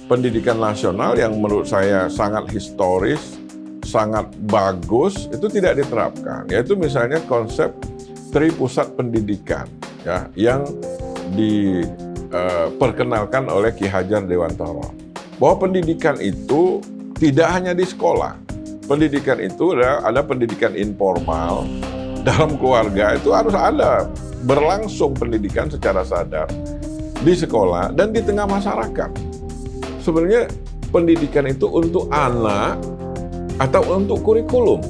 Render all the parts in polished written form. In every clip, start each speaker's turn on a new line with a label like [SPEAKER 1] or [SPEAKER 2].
[SPEAKER 1] pendidikan nasional yang menurut saya sangat historis, sangat bagus, itu tidak diterapkan. Yaitu misalnya konsep Tripusat Pendidikan, ya, yang diperkenalkan oleh Ki Hajar Dewantara. Bahwa pendidikan itu tidak hanya di sekolah. Pendidikan itu ada pendidikan informal, dalam keluarga itu harus ada berlangsung pendidikan secara sadar di sekolah dan di tengah masyarakat. Sebenarnya pendidikan itu untuk anak atau untuk kurikulum.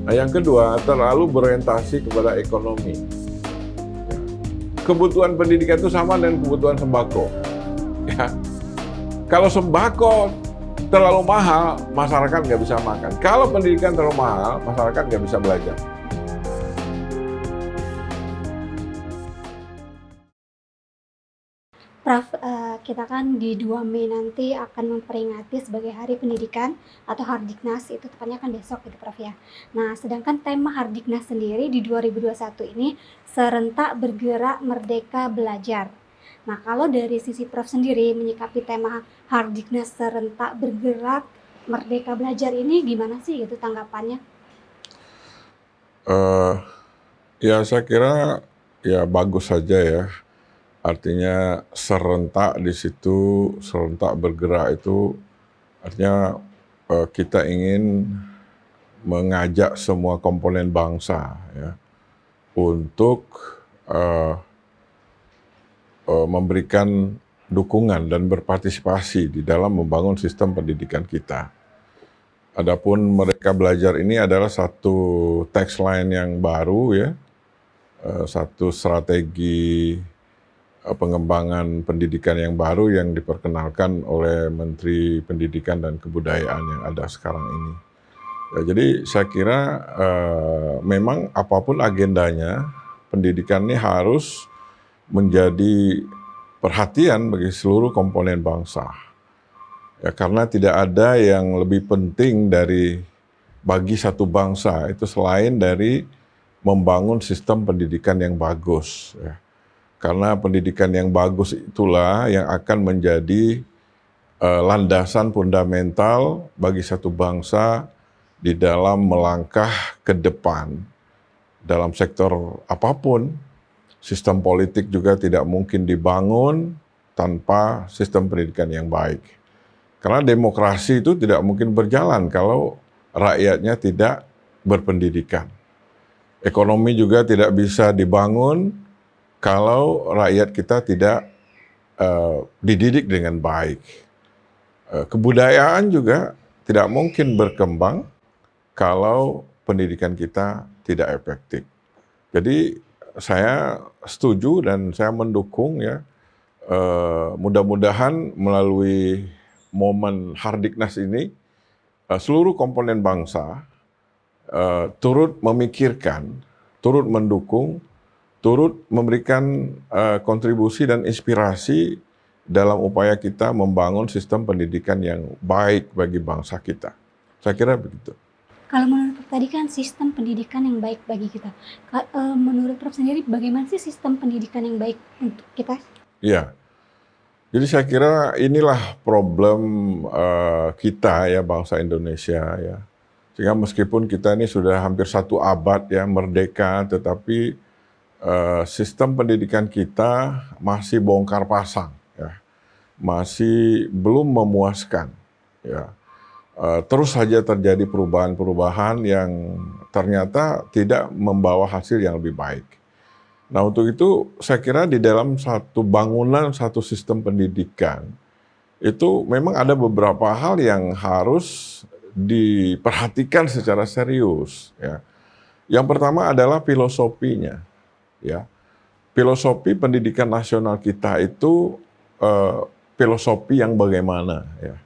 [SPEAKER 1] Nah, yang kedua, terlalu berorientasi kepada ekonomi. Kebutuhan pendidikan itu sama dengan kebutuhan sembako. Ya. Kalau sembako terlalu mahal, masyarakat nggak bisa makan. Kalau pendidikan terlalu mahal, masyarakat nggak bisa belajar.
[SPEAKER 2] Prof, kita kan di 2 Mei nanti akan memperingati sebagai Hari Pendidikan atau Hardiknas, itu tepatnya kan besok gitu Prof ya. Nah, sedangkan tema Hardiknas sendiri di 2021 ini serentak bergerak merdeka belajar. Nah, kalau dari sisi Prof sendiri menyikapi tema Hardiknas serentak bergerak merdeka belajar ini gimana sih gitu tanggapannya?
[SPEAKER 1] Ya saya kira ya bagus saja ya. Artinya serentak di situ, serentak bergerak itu artinya kita ingin mengajak semua komponen bangsa ya untuk eh, memberikan dukungan dan berpartisipasi di dalam membangun sistem pendidikan kita. Adapun Merdeka Belajar ini adalah satu tagline yang baru ya, satu strategi pengembangan pendidikan yang baru yang diperkenalkan oleh Menteri Pendidikan dan Kebudayaan yang ada sekarang ini. Ya, jadi saya kira memang apapun agendanya, pendidikan ini harus menjadi perhatian bagi seluruh komponen bangsa. Ya, karena tidak ada yang lebih penting bagi satu bangsa itu selain dari membangun sistem pendidikan yang bagus. Ya. Karena pendidikan yang bagus itulah yang akan menjadi landasan fundamental bagi satu bangsa di dalam melangkah ke depan dalam sektor apapun. Sistem politik juga tidak mungkin dibangun tanpa sistem pendidikan yang baik. Karena demokrasi itu tidak mungkin berjalan kalau rakyatnya tidak berpendidikan. Ekonomi juga tidak bisa dibangun kalau rakyat kita tidak dididik dengan baik. Kebudayaan juga tidak mungkin berkembang kalau pendidikan kita tidak efektif. Jadi saya setuju dan saya mendukung ya, mudah-mudahan melalui momen Hardiknas ini seluruh komponen bangsa turut memikirkan, turut mendukung, turut memberikan kontribusi dan inspirasi dalam upaya kita membangun sistem pendidikan yang baik bagi bangsa kita. Saya kira begitu.
[SPEAKER 2] Kalau menurut Prof tadi kan sistem pendidikan yang baik bagi kita. Menurut Prof sendiri bagaimana sih sistem pendidikan yang baik untuk kita?
[SPEAKER 1] Iya. Jadi saya kira inilah problem kita ya bangsa Indonesia ya. Sehingga meskipun kita ini sudah hampir 1 abad ya merdeka, tetapi sistem pendidikan kita masih bongkar pasang ya. Masih belum memuaskan ya. Terus saja terjadi perubahan-perubahan yang ternyata tidak membawa hasil yang lebih baik. Nah untuk itu saya kira di dalam satu bangunan satu sistem pendidikan itu memang ada beberapa hal yang harus diperhatikan secara serius. Ya. Yang pertama adalah filosofinya. Ya. Filosofi pendidikan nasional kita itu filosofi yang bagaimana ya.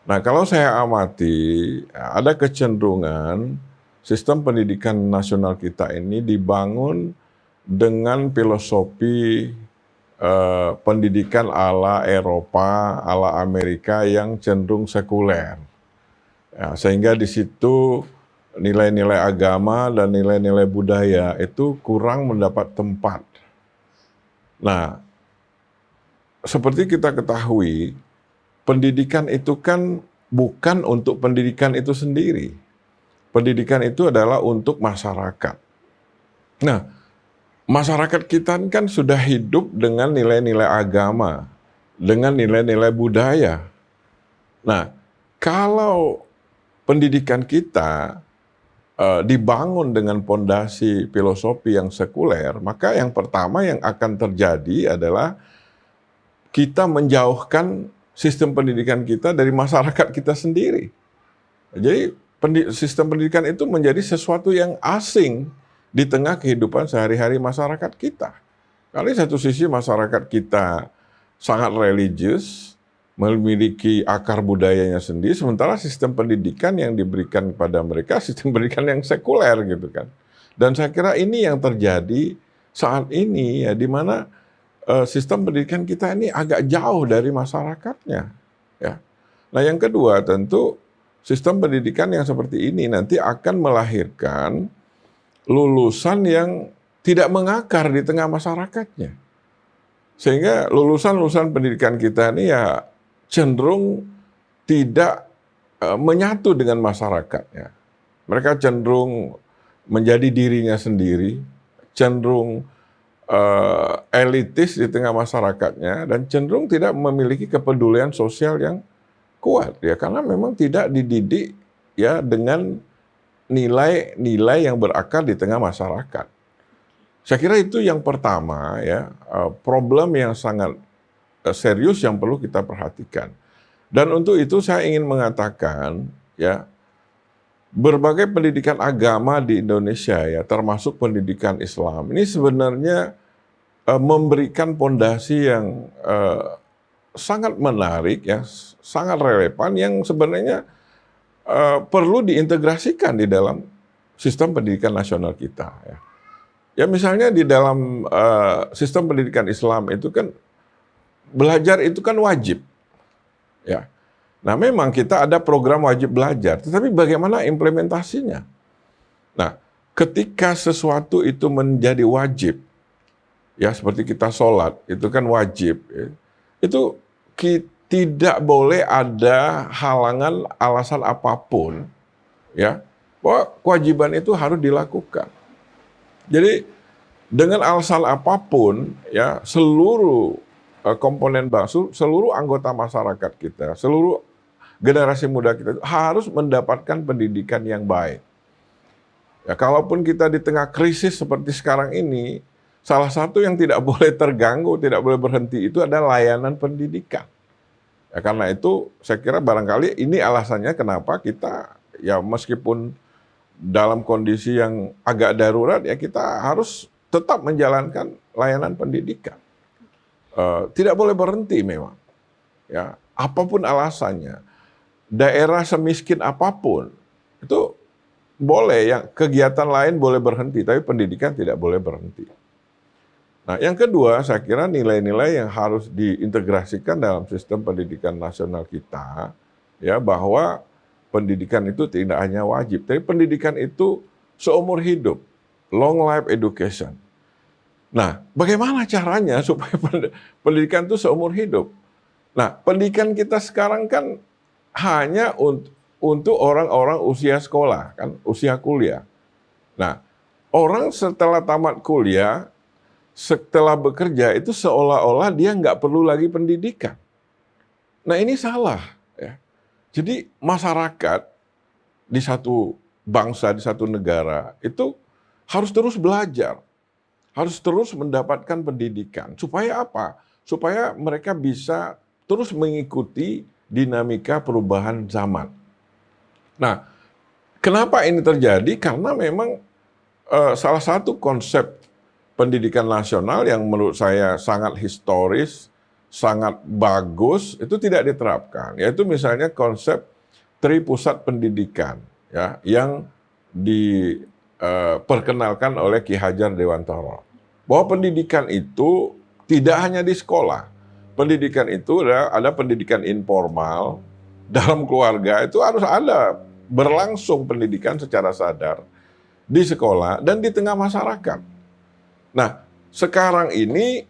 [SPEAKER 1] Nah, kalau saya amati, ada kecenderungan sistem pendidikan nasional kita ini dibangun dengan filosofi pendidikan ala Eropa, ala Amerika yang cenderung sekuler. Ya, sehingga di situ nilai-nilai agama dan nilai-nilai budaya itu kurang mendapat tempat. Nah, seperti kita ketahui, pendidikan itu kan bukan untuk pendidikan itu sendiri. Pendidikan itu adalah untuk masyarakat. Nah, masyarakat kita kan sudah hidup dengan nilai-nilai agama, dengan nilai-nilai budaya. Nah, kalau pendidikan kita dibangun dengan pondasi filosofi yang sekuler, maka yang pertama yang akan terjadi adalah kita menjauhkan sistem pendidikan kita dari masyarakat kita sendiri. Jadi sistem pendidikan itu menjadi sesuatu yang asing di tengah kehidupan sehari-hari masyarakat kita. Karena di satu sisi masyarakat kita sangat religius, memiliki akar budayanya sendiri, sementara sistem pendidikan yang diberikan kepada mereka sistem pendidikan yang sekuler gitu kan. Dan saya kira ini yang terjadi saat ini ya, di mana sistem pendidikan kita ini agak jauh dari masyarakatnya. Ya. Nah yang kedua tentu sistem pendidikan yang seperti ini nanti akan melahirkan lulusan yang tidak mengakar di tengah masyarakatnya. Sehingga lulusan-lulusan pendidikan kita ini ya cenderung tidak menyatu dengan masyarakatnya. Mereka cenderung menjadi dirinya sendiri, cenderung elitis di tengah masyarakatnya, dan cenderung tidak memiliki kepedulian sosial yang kuat ya, karena memang tidak dididik ya dengan nilai-nilai yang berakar di tengah masyarakat. Saya kira itu yang pertama ya, problem yang sangat serius yang perlu kita perhatikan. Dan untuk itu saya ingin mengatakan ya, berbagai pendidikan agama di Indonesia ya, termasuk pendidikan Islam, ini sebenarnya memberikan pondasi yang sangat menarik ya, sangat relevan yang sebenarnya perlu diintegrasikan di dalam sistem pendidikan nasional kita ya. Ya misalnya di dalam sistem pendidikan Islam itu kan belajar itu kan wajib ya. Nah memang kita ada program wajib belajar, tetapi bagaimana implementasinya? Nah ketika sesuatu itu menjadi wajib ya, seperti kita sholat itu kan wajib ya, itu tidak boleh ada halangan alasan apapun ya, bahwa kewajiban itu harus dilakukan. Jadi dengan alasan apapun ya, seluruh komponen bangsa, seluruh anggota masyarakat kita, seluruh generasi muda kita harus mendapatkan pendidikan yang baik. Ya, kalaupun kita di tengah krisis seperti sekarang ini, salah satu yang tidak boleh terganggu, tidak boleh berhenti itu adalah layanan pendidikan. Ya, karena itu saya kira barangkali ini alasannya kenapa kita ya meskipun dalam kondisi yang agak darurat ya, kita harus tetap menjalankan layanan pendidikan. Tidak boleh berhenti memang. Ya, apapun alasannya, daerah semiskin apapun itu boleh, yang kegiatan lain boleh berhenti, tapi pendidikan tidak boleh berhenti. Nah, yang kedua, saya kira nilai-nilai yang harus diintegrasikan dalam sistem pendidikan nasional kita, ya, bahwa pendidikan itu tidak hanya wajib, tapi pendidikan itu seumur hidup, long life education. Nah, bagaimana caranya supaya pendidikan itu seumur hidup? Nah, pendidikan kita sekarang kan hanya untuk orang-orang usia sekolah, kan, usia kuliah. Nah, orang setelah tamat kuliah, setelah bekerja itu seolah-olah dia nggak perlu lagi pendidikan. Nah ini salah. Ya. Jadi masyarakat di satu bangsa, di satu negara itu harus terus belajar. Harus terus mendapatkan pendidikan. Supaya apa? Supaya mereka bisa terus mengikuti dinamika perubahan zaman. Nah, kenapa ini terjadi? Karena memang salah satu konsep pendidikan nasional yang menurut saya sangat historis, sangat bagus, itu tidak diterapkan. Yaitu misalnya konsep Tripusat Pendidikan, ya, yang diperkenalkan oleh Ki Hajar Dewantara. Bahwa pendidikan itu tidak hanya di sekolah. Pendidikan itu ada pendidikan informal, dalam keluarga itu harus ada berlangsung pendidikan secara sadar di sekolah dan di tengah masyarakat. Nah, sekarang ini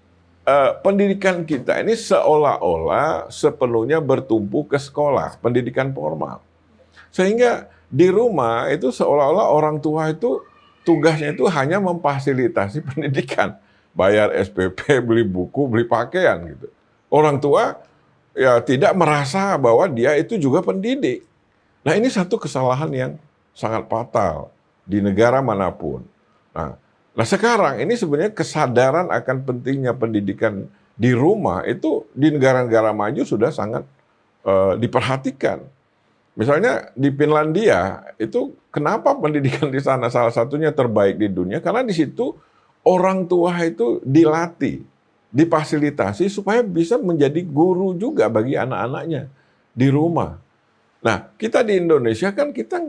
[SPEAKER 1] pendidikan kita ini seolah-olah sepenuhnya bertumpu ke sekolah, pendidikan formal. Sehingga di rumah itu seolah-olah orang tua itu tugasnya itu hanya memfasilitasi pendidikan. Bayar SPP, beli buku, beli pakaian gitu. Orang tua ya tidak merasa bahwa dia itu juga pendidik. Nah, ini satu kesalahan yang sangat fatal di negara manapun. Nah, sekarang ini sebenarnya kesadaran akan pentingnya pendidikan di rumah itu di negara-negara maju sudah sangat diperhatikan. Misalnya di Finlandia itu kenapa pendidikan di sana salah satunya terbaik di dunia? Karena di situ orang tua itu dilatih, difasilitasi supaya bisa menjadi guru juga bagi anak-anaknya di rumah. Nah, kita di Indonesia kan kita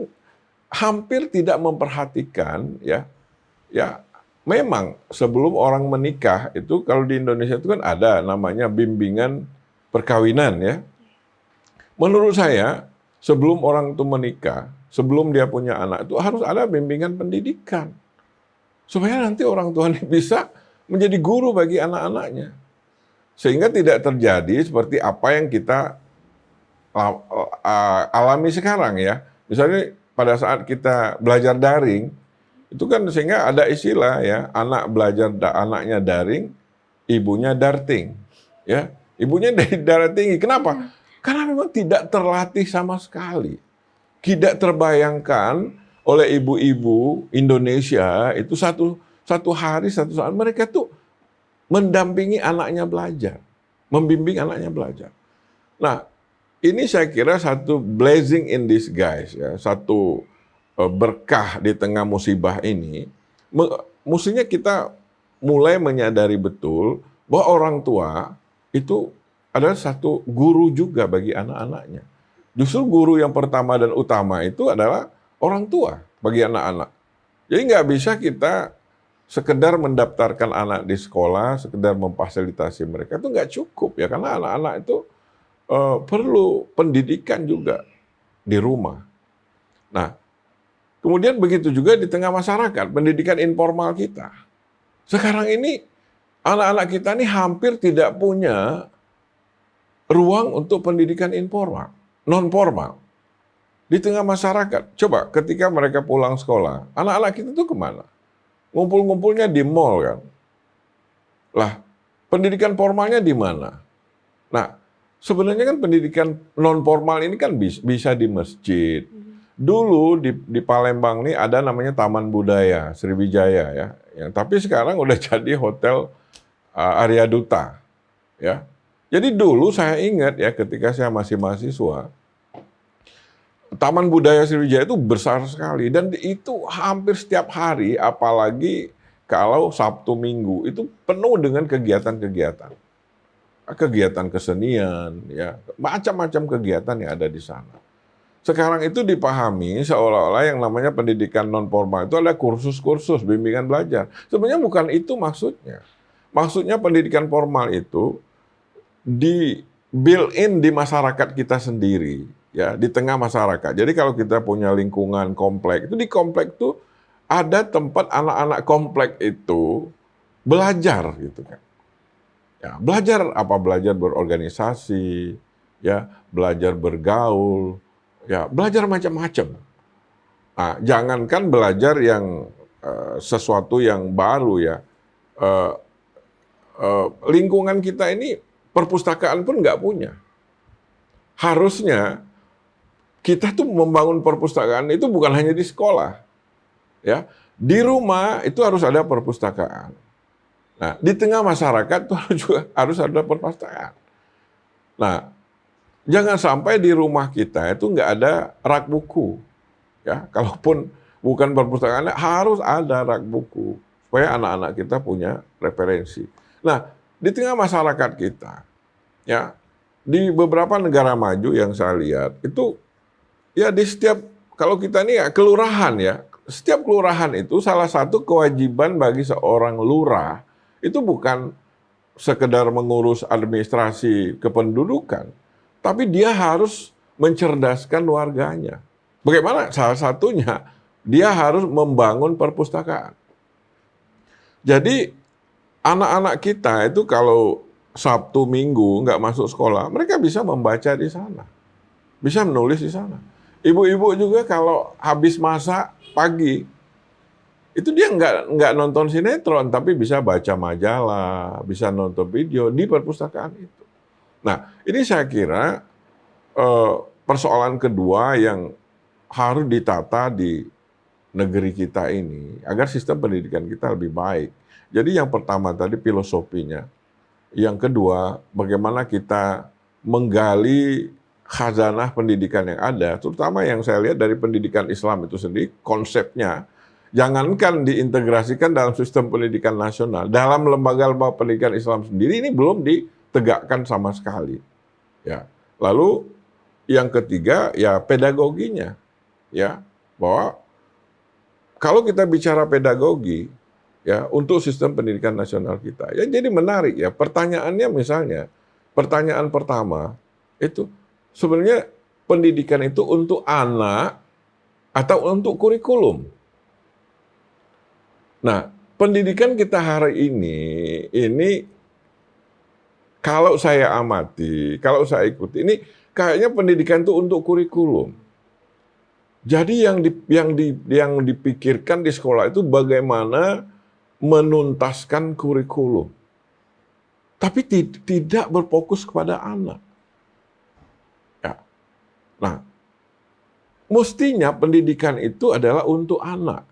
[SPEAKER 1] hampir tidak memperhatikan ya memang sebelum orang menikah itu kalau di Indonesia itu kan ada namanya bimbingan perkawinan ya. Menurut saya sebelum orang itu menikah, sebelum dia punya anak itu harus ada bimbingan pendidikan. Supaya nanti orang tua ini bisa menjadi guru bagi anak-anaknya. Sehingga tidak terjadi seperti apa yang kita alami sekarang ya. Misalnya pada saat kita belajar daring, itu kan sehingga ada istilah ya, anak belajar anaknya daring, ibunya darting. Ya, ibunya dari darah tinggi. Kenapa? Karena memang tidak terlatih sama sekali. Tidak terbayangkan oleh ibu-ibu Indonesia itu satu hari, satu saat mereka tuh mendampingi anaknya belajar. Membimbing anaknya belajar. Nah, ini saya kira satu blessing in disguise ya, satu berkah di tengah musibah ini. Mestinya kita mulai menyadari betul bahwa orang tua itu adalah satu guru juga bagi anak-anaknya. Justru guru yang pertama dan utama itu adalah orang tua bagi anak-anak. Jadi nggak bisa kita sekedar mendaftarkan anak di sekolah, sekedar memfasilitasi mereka, itu nggak cukup ya, karena anak-anak itu perlu pendidikan juga di rumah. Nah, kemudian begitu juga di tengah masyarakat, pendidikan informal kita. Sekarang ini anak-anak kita ini hampir tidak punya ruang untuk pendidikan informal, non-formal. Di tengah masyarakat, coba ketika mereka pulang sekolah, anak-anak kita tuh kemana? Ngumpul-ngumpulnya di mall kan. Lah, pendidikan formalnya di mana? Nah, sebenarnya kan pendidikan non-formal ini kan bisa di masjid. Dulu di Palembang nih ada namanya Taman Budaya Sriwijaya ya. Tapi sekarang udah jadi hotel Arya Duta ya. Jadi dulu saya ingat ya ketika saya masih mahasiswa, Taman Budaya Sriwijaya itu besar sekali dan itu hampir setiap hari, apalagi kalau Sabtu Minggu itu penuh dengan kegiatan-kegiatan, kegiatan kesenian, ya macam-macam kegiatan yang ada di sana. Sekarang itu dipahami seolah-olah yang namanya pendidikan non formal itu ada kursus-kursus bimbingan belajar. Sebenarnya bukan itu maksudnya. Maksudnya pendidikan formal itu di built-in di masyarakat kita sendiri, ya di tengah masyarakat. Jadi kalau kita punya lingkungan komplek, itu di komplek itu ada tempat anak-anak komplek itu belajar gitu kan. Ya, belajar apa? Belajar berorganisasi, ya, belajar bergaul, ya, belajar macam-macam. Nah, jangankan belajar yang sesuatu yang baru ya. Lingkungan kita ini perpustakaan pun nggak punya. Harusnya kita tuh membangun perpustakaan itu bukan hanya di sekolah, ya. Di rumah itu harus ada perpustakaan. Nah, di tengah masyarakat itu juga harus ada perpustakaan. Nah, jangan sampai di rumah kita itu nggak ada rak buku, ya. Kalaupun bukan perpustakaan, harus ada rak buku supaya anak-anak kita punya referensi. Nah, di tengah masyarakat kita, ya, di beberapa negara maju yang saya lihat itu, ya di setiap, kalau kita ini ya kelurahan ya, setiap kelurahan itu salah satu kewajiban bagi seorang lurah itu bukan sekedar mengurus administrasi kependudukan, tapi dia harus mencerdaskan warganya. Bagaimana? Salah satunya dia harus membangun perpustakaan. Jadi Anak-anak kita itu kalau Sabtu Minggu nggak masuk sekolah, mereka bisa membaca di sana, bisa menulis di sana. Ibu-ibu juga kalau habis masak pagi, itu dia nggak nonton sinetron, tapi bisa baca majalah, bisa nonton video di perpustakaan itu. Nah, ini saya kira persoalan kedua yang harus ditata di negeri kita ini agar sistem pendidikan kita lebih baik. Jadi yang pertama tadi filosofinya, yang kedua bagaimana kita menggali khazanah pendidikan yang ada, terutama yang saya lihat dari pendidikan Islam itu sendiri, konsepnya jangankan diintegrasikan dalam sistem pendidikan nasional, dalam lembaga-lembaga pendidikan Islam sendiri ini belum ditegakkan sama sekali. Ya. Lalu yang ketiga ya pedagoginya, ya, bahwa kalau kita bicara pedagogi ya untuk sistem pendidikan nasional kita, ya jadi menarik ya. Pertanyaannya misalnya, pertanyaan pertama itu sebenarnya pendidikan itu untuk anak atau untuk kurikulum. Nah, pendidikan kita hari ini kalau saya amati, kalau saya ikuti, ini kayaknya pendidikan itu untuk kurikulum. Jadi yang dipikirkan di sekolah itu bagaimana menuntaskan kurikulum. Tapi tidak berfokus kepada anak. Ya. Nah, mestinya pendidikan itu adalah untuk anak.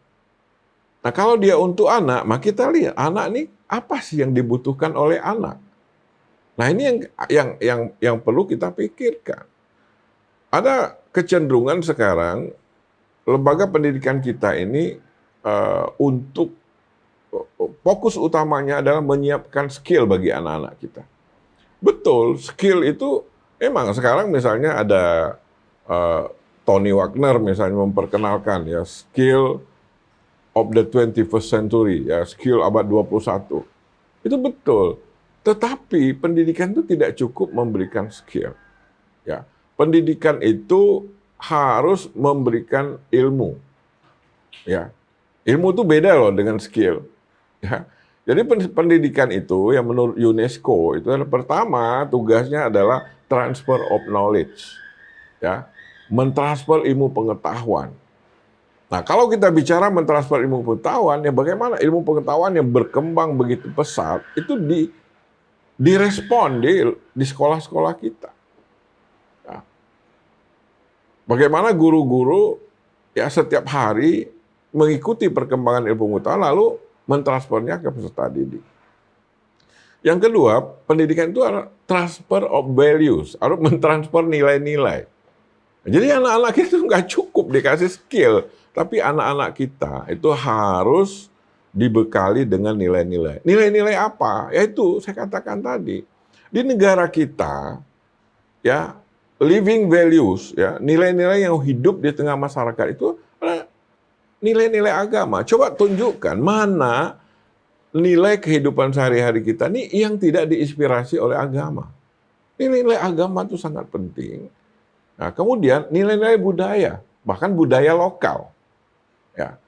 [SPEAKER 1] Nah, kalau dia untuk anak, maka kita lihat anak ini apa sih yang dibutuhkan oleh anak. Nah, ini yang perlu kita pikirkan. Ada kecenderungan sekarang lembaga pendidikan kita ini untuk fokus utamanya adalah menyiapkan skill bagi anak-anak kita. Betul, skill itu emang sekarang misalnya ada Tony Wagner misalnya memperkenalkan ya skill of the 21st century, ya skill abad 21. Itu betul. Tetapi pendidikan itu tidak cukup memberikan skill. Ya, pendidikan itu harus memberikan ilmu. Ya. Ilmu itu beda loh dengan skill. Ya. Jadi pendidikan itu yang menurut UNESCO itu adalah pertama tugasnya adalah transfer of knowledge. Ya. Mentransfer ilmu pengetahuan. Nah, kalau kita bicara mentransfer ilmu pengetahuan, ya bagaimana ilmu pengetahuan yang berkembang begitu pesat itu direspon di sekolah-sekolah kita. Bagaimana guru-guru ya setiap hari mengikuti perkembangan ilmu pengetahuan lalu mentransfernya ke peserta didik. Yang kedua, pendidikan itu adalah transfer of values, harus mentransfer nilai-nilai. Jadi anak-anak kita itu nggak cukup dikasih skill, tapi anak-anak kita itu harus dibekali dengan nilai-nilai. Nilai-nilai apa? Yaitu saya katakan tadi, di negara kita ya living values, ya nilai-nilai yang hidup di tengah masyarakat itu adalah nilai-nilai agama. Coba tunjukkan mana nilai kehidupan sehari-hari kita ini yang tidak diinspirasi oleh agama. Nilai-nilai agama itu sangat penting. Nah, kemudian nilai-nilai budaya, bahkan budaya lokal. Ya.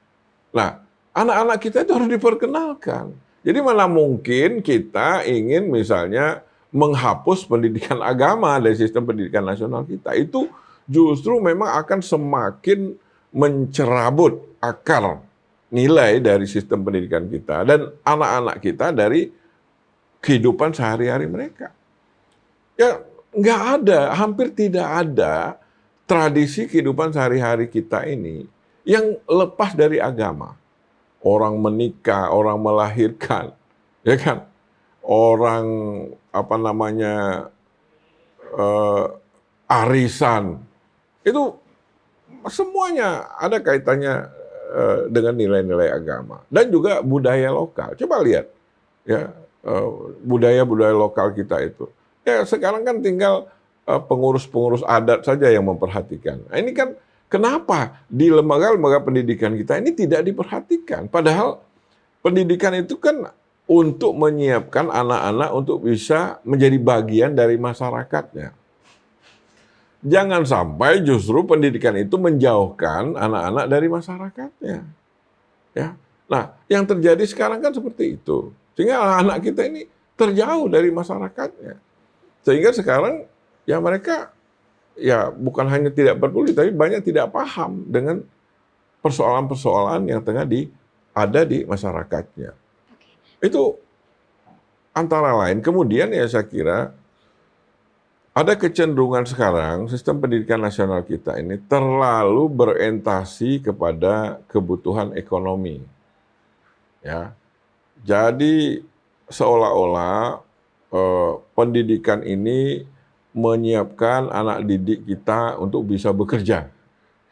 [SPEAKER 1] Nah, anak-anak kita itu harus diperkenalkan. Jadi mana mungkin kita ingin misalnya menghapus pendidikan agama dari sistem pendidikan nasional kita. Itu justru memang akan semakin mencerabut akar nilai dari sistem pendidikan kita dan anak-anak kita dari kehidupan sehari-hari mereka. Ya, nggak ada, hampir tidak ada tradisi kehidupan sehari-hari kita ini yang lepas dari agama. Orang menikah, orang melahirkan, ya kan? Orang arisan, itu semuanya ada kaitannya dengan nilai-nilai agama dan juga budaya lokal. Coba lihat ya budaya-budaya lokal kita itu. Ya sekarang kan tinggal pengurus-pengurus adat saja yang memperhatikan. Nah, ini kan kenapa di lembaga-lembaga pendidikan kita ini tidak diperhatikan? Padahal pendidikan itu kan untuk menyiapkan anak-anak untuk bisa menjadi bagian dari masyarakatnya. Jangan sampai justru pendidikan itu menjauhkan anak-anak dari masyarakatnya. Ya. Nah, yang terjadi sekarang kan seperti itu. Sehingga anak-anak kita ini terjauh dari masyarakatnya. Sehingga sekarang ya mereka ya bukan hanya tidak peduli, tapi banyak tidak paham dengan persoalan-persoalan yang tengah ada di masyarakatnya. Itu antara lain. Kemudian ya saya kira ada kecenderungan sekarang sistem pendidikan nasional kita ini terlalu berorientasi kepada kebutuhan ekonomi. Ya. Jadi seolah-olah pendidikan ini menyiapkan anak didik kita untuk bisa bekerja.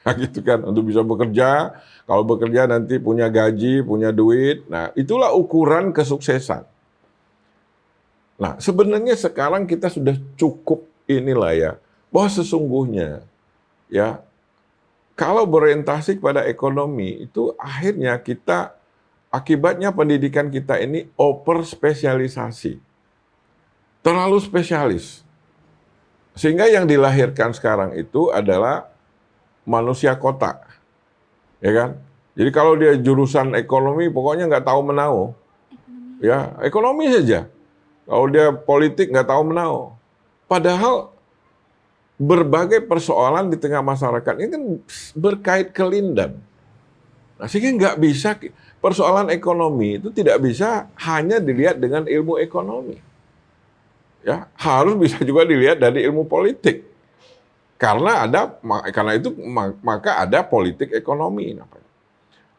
[SPEAKER 1] Nah, gitu kan, untuk bisa bekerja, kalau bekerja nanti punya gaji, punya duit. Nah, itulah ukuran kesuksesan. Nah, sebenarnya sekarang kita sudah cukup inilah ya, bahwa sesungguhnya ya kalau berorientasi kepada ekonomi itu akhirnya akibatnya pendidikan kita ini over spesialisasi. Terlalu spesialis. Sehingga yang dilahirkan sekarang itu adalah manusia kotak. Ya kan? Jadi kalau dia jurusan ekonomi pokoknya nggak tahu menau. Ya, ekonomi saja. Kalau dia politik nggak tahu menau. Padahal berbagai persoalan di tengah masyarakat ini kan berkait kelindan. Nah, sehingga nggak bisa, persoalan ekonomi itu tidak bisa hanya dilihat dengan ilmu ekonomi. Ya, harus bisa juga dilihat dari ilmu politik. Karena itu maka ada politik ekonomi.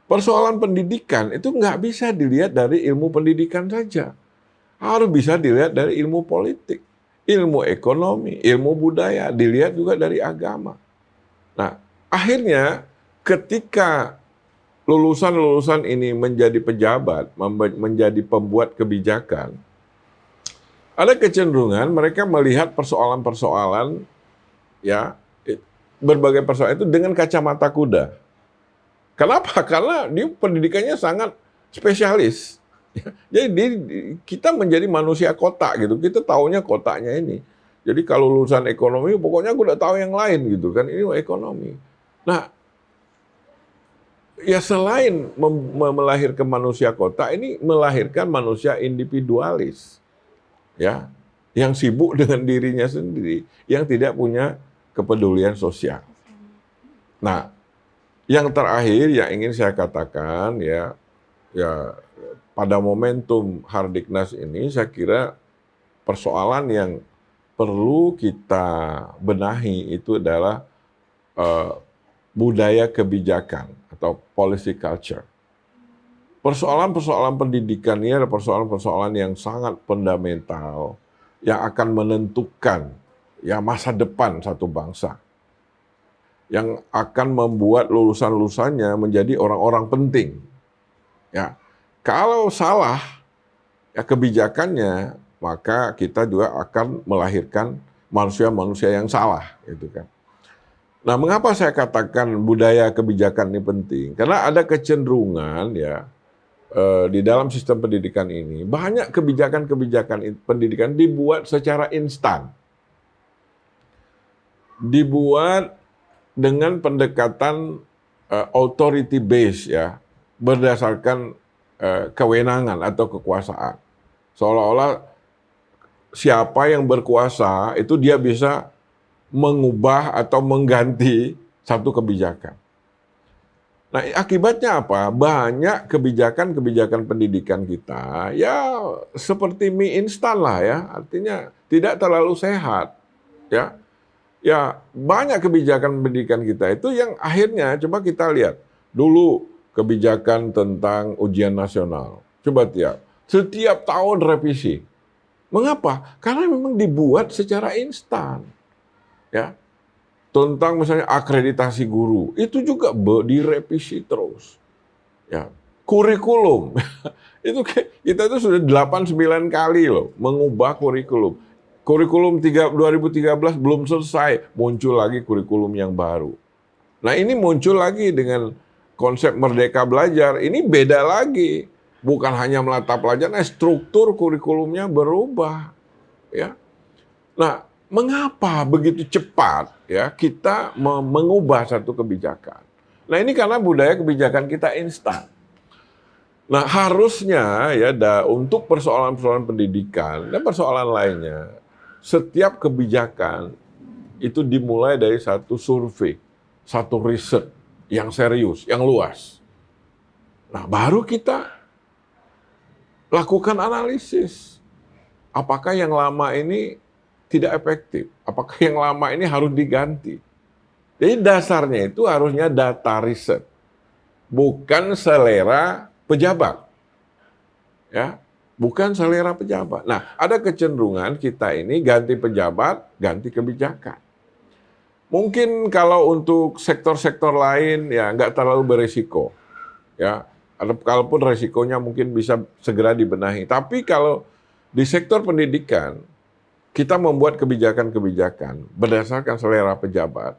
[SPEAKER 1] Persoalan pendidikan itu nggak bisa dilihat dari ilmu pendidikan saja. Harus bisa dilihat dari ilmu politik, ilmu ekonomi, ilmu budaya, dilihat juga dari agama. Nah, akhirnya ketika lulusan-lulusan ini menjadi pejabat, menjadi pembuat kebijakan, ada kecenderungan mereka melihat persoalan-persoalan, ya, berbagai persoalan itu dengan kacamata kuda. Kenapa? Karena dia pendidikannya sangat spesialis. Jadi kita menjadi manusia kotak gitu. Kita taunya kotaknya ini. Jadi kalau lulusan ekonomi, pokoknya aku udah tahu yang lain gitu kan. Ini ekonomi. Nah, ya selain melahirkan manusia kotak, ini melahirkan manusia individualis, ya, yang sibuk dengan dirinya sendiri, yang tidak punya kepedulian sosial. Nah, yang terakhir yang ingin saya katakan ya pada momentum Hardiknas ini saya kira persoalan yang perlu kita benahi itu adalah budaya kebijakan atau policy culture. Persoalan-persoalan pendidikan ini adalah persoalan-persoalan yang sangat fundamental yang akan menentukan ya masa depan satu bangsa. Yang akan membuat lulusan-lulusannya menjadi orang-orang penting. Ya, kalau salah ya kebijakannya, maka kita juga akan melahirkan manusia-manusia yang salah, gitu kan. Nah, mengapa saya katakan budaya kebijakan ini penting? Karena ada kecenderungan ya di dalam sistem pendidikan ini banyak kebijakan-kebijakan pendidikan dibuat secara instan, dibuat dengan pendekatan authority base ya, berdasarkan kewenangan atau kekuasaan. Seolah-olah siapa yang berkuasa itu dia bisa mengubah atau mengganti satu kebijakan. Nah, akibatnya apa? Banyak kebijakan-kebijakan pendidikan kita ya seperti mie instan lah ya, artinya tidak terlalu sehat ya. Ya, banyak kebijakan pendidikan kita itu yang akhirnya, coba kita lihat. Dulu kebijakan tentang ujian nasional. Coba lihat, setiap tahun revisi. Mengapa? Karena memang dibuat secara instan. Ya. Tentang misalnya akreditasi guru, itu juga direvisi terus. Ya. Kurikulum. Itu kita itu sudah 8-9 kali loh mengubah kurikulum. Kurikulum 2013 belum selesai, muncul lagi kurikulum yang baru. Nah, ini muncul lagi dengan konsep Merdeka Belajar. Ini beda lagi. Bukan hanya menata pelajaran, struktur kurikulumnya berubah. Ya. Nah, mengapa begitu cepat ya kita mengubah satu kebijakan? Nah, ini karena budaya kebijakan kita instan. Nah, harusnya ya untuk persoalan-persoalan pendidikan dan persoalan lainnya, setiap kebijakan itu dimulai dari satu survei, satu riset yang serius, yang luas. Nah, baru kita lakukan analisis. Apakah yang lama ini tidak efektif? Apakah yang lama ini harus diganti? Jadi dasarnya itu harusnya data riset, bukan selera pejabat. Ya, bukan selera pejabat. Nah, ada kecenderungan kita ini ganti pejabat, ganti kebijakan. Mungkin kalau untuk sektor-sektor lain ya nggak terlalu beresiko. Ya, kalaupun resikonya mungkin bisa segera dibenahi. Tapi kalau di sektor pendidikan, kita membuat kebijakan-kebijakan berdasarkan selera pejabat,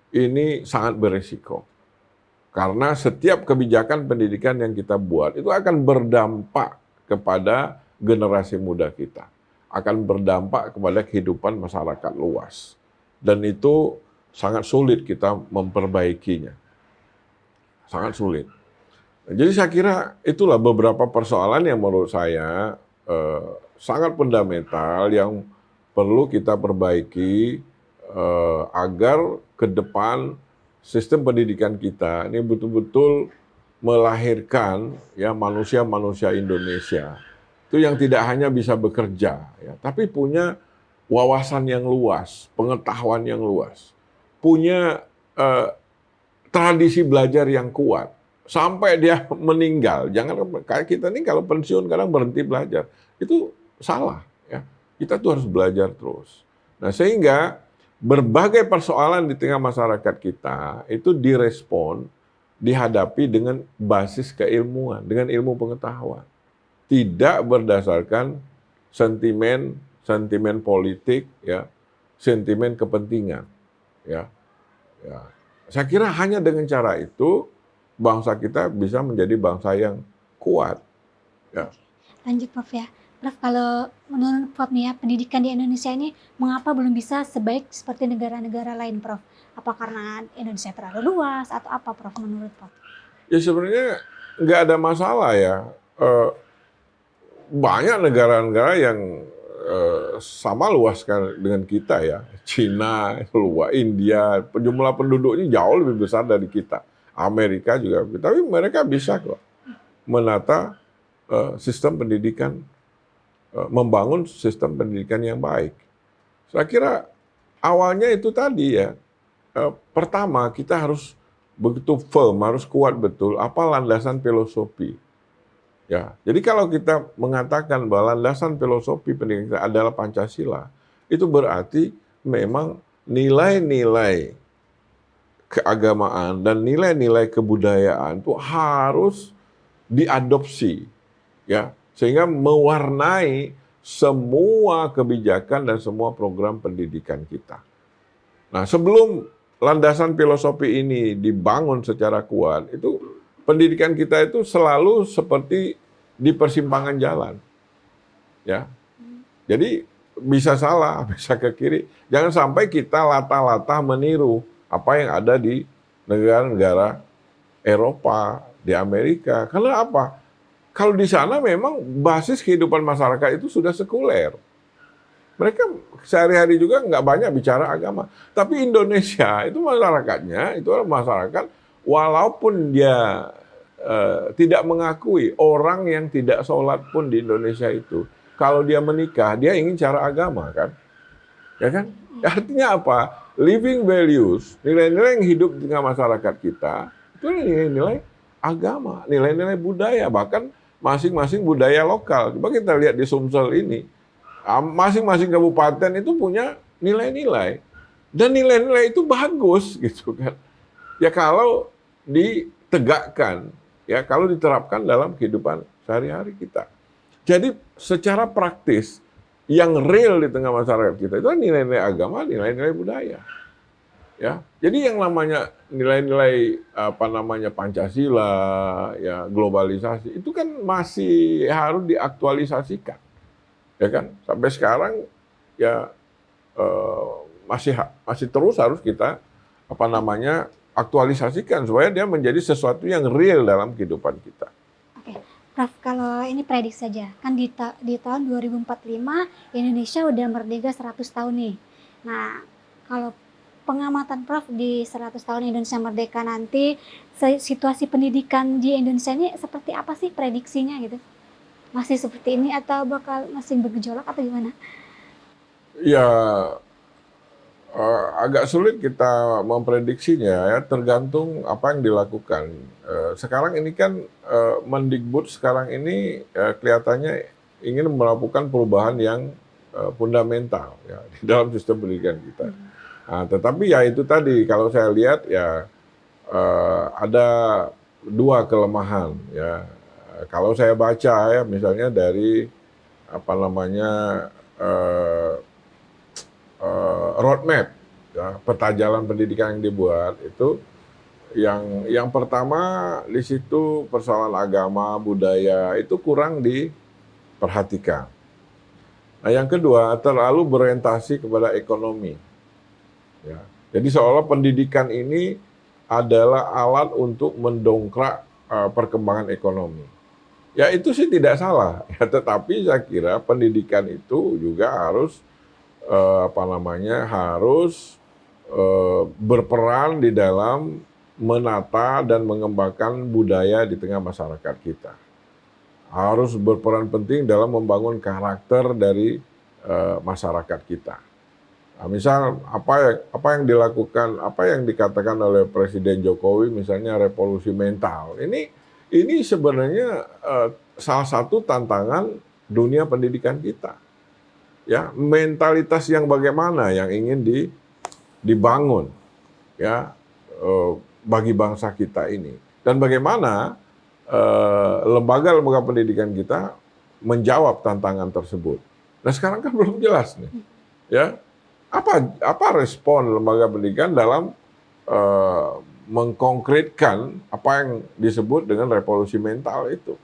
[SPEAKER 1] ini sangat beresiko. Karena setiap kebijakan pendidikan yang kita buat itu akan berdampak kepada generasi muda kita. Akan berdampak kepada kehidupan masyarakat luas. Dan itu sangat sulit kita memperbaikinya. Sangat sulit. Jadi saya kira itulah beberapa persoalan yang menurut saya sangat fundamental yang perlu kita perbaiki agar ke depan sistem pendidikan kita ini betul-betul melahirkan ya manusia-manusia Indonesia itu yang tidak hanya bisa bekerja ya, tapi punya wawasan yang luas, pengetahuan yang luas, punya tradisi belajar yang kuat sampai dia meninggal. Jangan kayak kita nih kalau pensiun kadang berhenti belajar. Itu salah ya. Kita tuh harus belajar terus. Nah, sehingga berbagai persoalan di tengah masyarakat kita itu direspon, dihadapi dengan basis keilmuan, dengan ilmu pengetahuan. Tidak berdasarkan sentimen politik ya, sentimen kepentingan ya. Ya. Saya kira hanya dengan cara itu bangsa kita bisa menjadi bangsa yang kuat. Ya.
[SPEAKER 2] Lanjut Prof ya. Prof, kalau menurut Prof nih ya, pendidikan di Indonesia ini mengapa belum bisa sebaik seperti negara-negara lain, Prof? Apa karena Indonesia terlalu luas atau apa, Prof, menurut Prof?
[SPEAKER 1] Ya sebenarnya nggak ada masalah ya. Banyak negara-negara yang sama luas kan dengan kita ya. Cina, luas, India, jumlah penduduknya jauh lebih besar dari kita. Amerika juga, tapi mereka bisa kok menata sistem pendidikan, membangun sistem pendidikan yang baik. Saya kira awalnya itu tadi ya, pertama kita harus begitu firm, harus kuat betul apa landasan filosofi. Ya, jadi kalau kita mengatakan bahwa landasan filosofi pendidikan kita adalah Pancasila, itu berarti memang nilai-nilai keagamaan dan nilai-nilai kebudayaan itu harus diadopsi, ya, sehingga mewarnai semua kebijakan dan semua program pendidikan kita. Nah, sebelum landasan filosofi ini dibangun secara kuat, itu pendidikan kita itu selalu seperti di persimpangan jalan, ya. Jadi bisa salah, bisa ke kiri. Jangan sampai kita latah-latah meniru apa yang ada di negara-negara Eropa, di Amerika. Karena apa? Kalau di sana memang basis kehidupan masyarakat itu sudah sekuler. Mereka sehari-hari juga nggak banyak bicara agama. Tapi Indonesia itu masyarakatnya, itu adalah masyarakat walaupun dia tidak mengakui orang yang tidak sholat pun di Indonesia itu, kalau dia menikah, dia ingin cara agama kan? Ya kan? Artinya apa? Living values, nilai-nilai yang hidup di tengah masyarakat kita, itu nilai-nilai agama, nilai-nilai budaya, bahkan masing-masing budaya lokal. Coba kita lihat di Sumsel ini, masing-masing kabupaten itu punya nilai-nilai. Dan nilai-nilai itu bagus gitu kan. Ya kalau ditegakkan, ya kalau diterapkan dalam kehidupan sehari-hari kita. Jadi secara praktis yang real di tengah masyarakat kita itu nilai-nilai agama, nilai-nilai budaya. Ya. Jadi yang namanya nilai-nilai Pancasila, ya globalisasi itu kan masih harus diaktualisasikan. Ya kan? Sampai sekarang ya masih terus harus kita aktualisasikan supaya dia menjadi sesuatu yang real dalam kehidupan kita.
[SPEAKER 2] Oke, Prof, kalau ini prediksi saja, kan di tahun 2045 Indonesia udah merdeka 100 tahun nih. Nah, kalau pengamatan Prof di 100 tahun Indonesia merdeka nanti, situasi pendidikan di Indonesia ini seperti apa sih prediksinya gitu? Masih seperti ini atau bakal masih bergejolak atau gimana?
[SPEAKER 1] Ya, agak sulit kita memprediksinya ya, tergantung apa yang dilakukan. Sekarang ini kan Mendikbud sekarang ini kelihatannya ingin melakukan perubahan yang fundamental ya di dalam sistem pendidikan kita. Nah, tetapi ya itu tadi kalau saya lihat ya ada dua kelemahan ya. Kalau saya baca ya misalnya dari apa namanya eh, roadmap ya, peta jalan pendidikan yang dibuat itu yang pertama di situ persoalan agama budaya itu kurang diperhatikan. Nah yang kedua terlalu berorientasi kepada ekonomi. Ya. Jadi seolah pendidikan ini adalah alat untuk mendongkrak perkembangan ekonomi. Ya itu sih tidak salah. Ya, tetapi saya kira pendidikan itu juga harus harus berperan di dalam menata dan mengembangkan budaya di tengah masyarakat kita. Harus berperan penting dalam membangun karakter dari masyarakat kita. Nah, misal apa yang dilakukan, apa yang dikatakan oleh Presiden Jokowi, misalnya revolusi mental. Ini sebenarnya salah satu tantangan dunia pendidikan kita. Ya, mentalitas yang bagaimana yang ingin dibangun ya bagi bangsa kita ini dan bagaimana lembaga-lembaga pendidikan kita menjawab tantangan tersebut. Nah sekarang kan belum jelas nih ya apa respon lembaga pendidikan dalam mengkonkretkan apa yang disebut dengan revolusi mental itu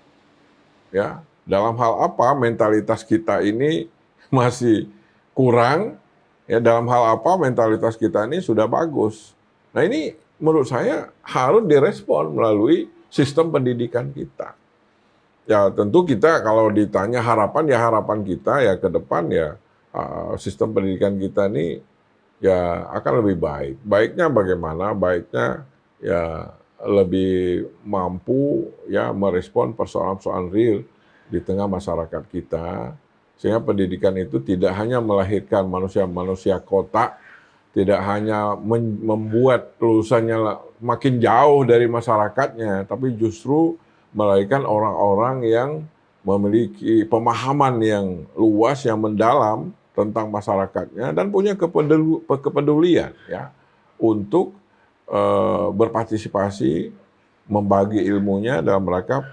[SPEAKER 1] ya dalam hal apa mentalitas kita ini masih kurang, ya dalam hal apa mentalitas kita ini sudah bagus. Nah ini menurut saya harus direspon melalui sistem pendidikan kita. Ya tentu kita kalau ditanya harapan kita ya ke depan ya sistem pendidikan kita ini ya akan lebih baik. Baiknya bagaimana? Baiknya ya lebih mampu ya merespon persoalan-persoalan real di tengah masyarakat kita. Sehingga pendidikan itu tidak hanya melahirkan manusia-manusia kotak, tidak hanya membuat lulusannya makin jauh dari masyarakatnya, tapi justru melahirkan orang-orang yang memiliki pemahaman yang luas, yang mendalam tentang masyarakatnya dan punya kepedulian ya untuk berpartisipasi, membagi ilmunya dalam rangka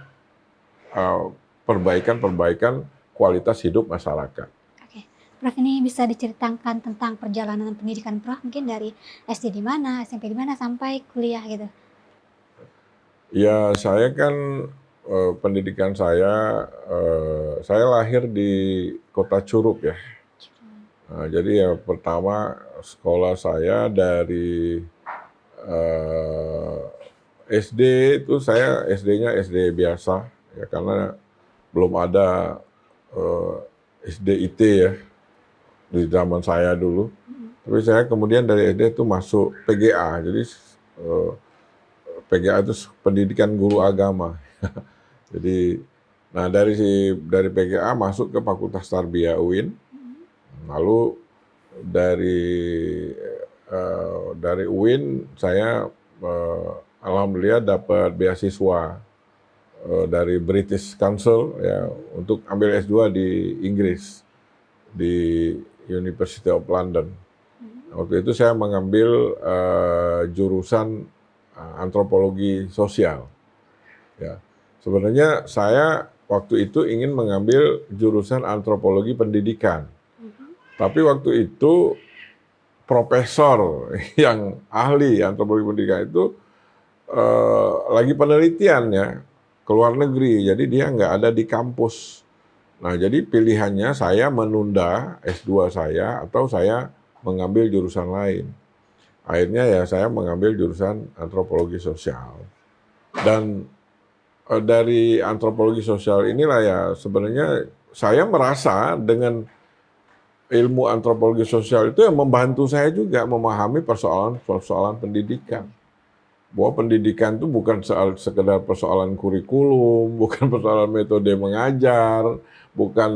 [SPEAKER 1] perbaikan kualitas hidup masyarakat.
[SPEAKER 2] Oke, Prof ini bisa diceritakan tentang perjalanan pendidikan Prof mungkin dari SD di mana, SMP di mana sampai kuliah gitu.
[SPEAKER 1] Ya saya kan pendidikan saya lahir di kota Curup ya. Nah, jadi ya pertama sekolah saya dari SD itu saya SD-nya SD biasa ya karena belum ada SDIT ya di zaman saya dulu. Tapi saya kemudian dari SD itu masuk PGA. Jadi PGA itu pendidikan guru agama. Jadi nah dari PGA masuk ke Fakultas Tarbiyah UIN. Lalu dari UIN saya alhamdulillah dapat beasiswa dari British Council ya untuk ambil S2 di Inggris di University of London. Waktu itu saya mengambil jurusan antropologi sosial. Ya, sebenarnya saya waktu itu ingin mengambil jurusan antropologi pendidikan, tapi waktu itu profesor yang ahli antropologi pendidikan itu lagi penelitian ya ke luar negeri, jadi dia nggak ada di kampus. Nah, jadi pilihannya saya menunda S2 saya atau saya mengambil jurusan lain. Akhirnya ya saya mengambil jurusan antropologi sosial. Dan dari antropologi sosial inilah ya sebenarnya saya merasa dengan ilmu antropologi sosial itu yang membantu saya juga memahami persoalan-persoalan pendidikan. Bahwa pendidikan itu bukan sekedar persoalan kurikulum, bukan persoalan metode mengajar, bukan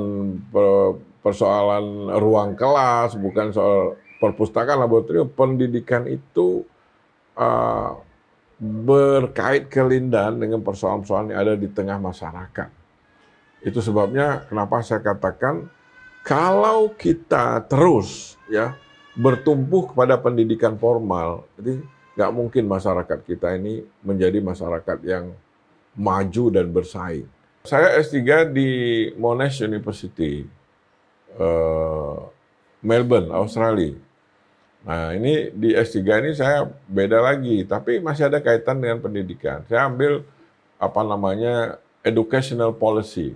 [SPEAKER 1] persoalan ruang kelas, bukan soal perpustakaan laboratorium. Pendidikan itu uh, berkait kelindahan dengan persoalan-persoalan yang ada di tengah masyarakat. Itu sebabnya kenapa saya katakan kalau kita terus ya bertumpu kepada pendidikan formal, jadi nggak mungkin masyarakat kita ini menjadi masyarakat yang maju dan bersaing. Saya S3 di Monash University, Melbourne, Australia. Nah ini di S3 ini saya beda lagi, tapi masih ada kaitan dengan pendidikan. Saya ambil apa namanya educational policy.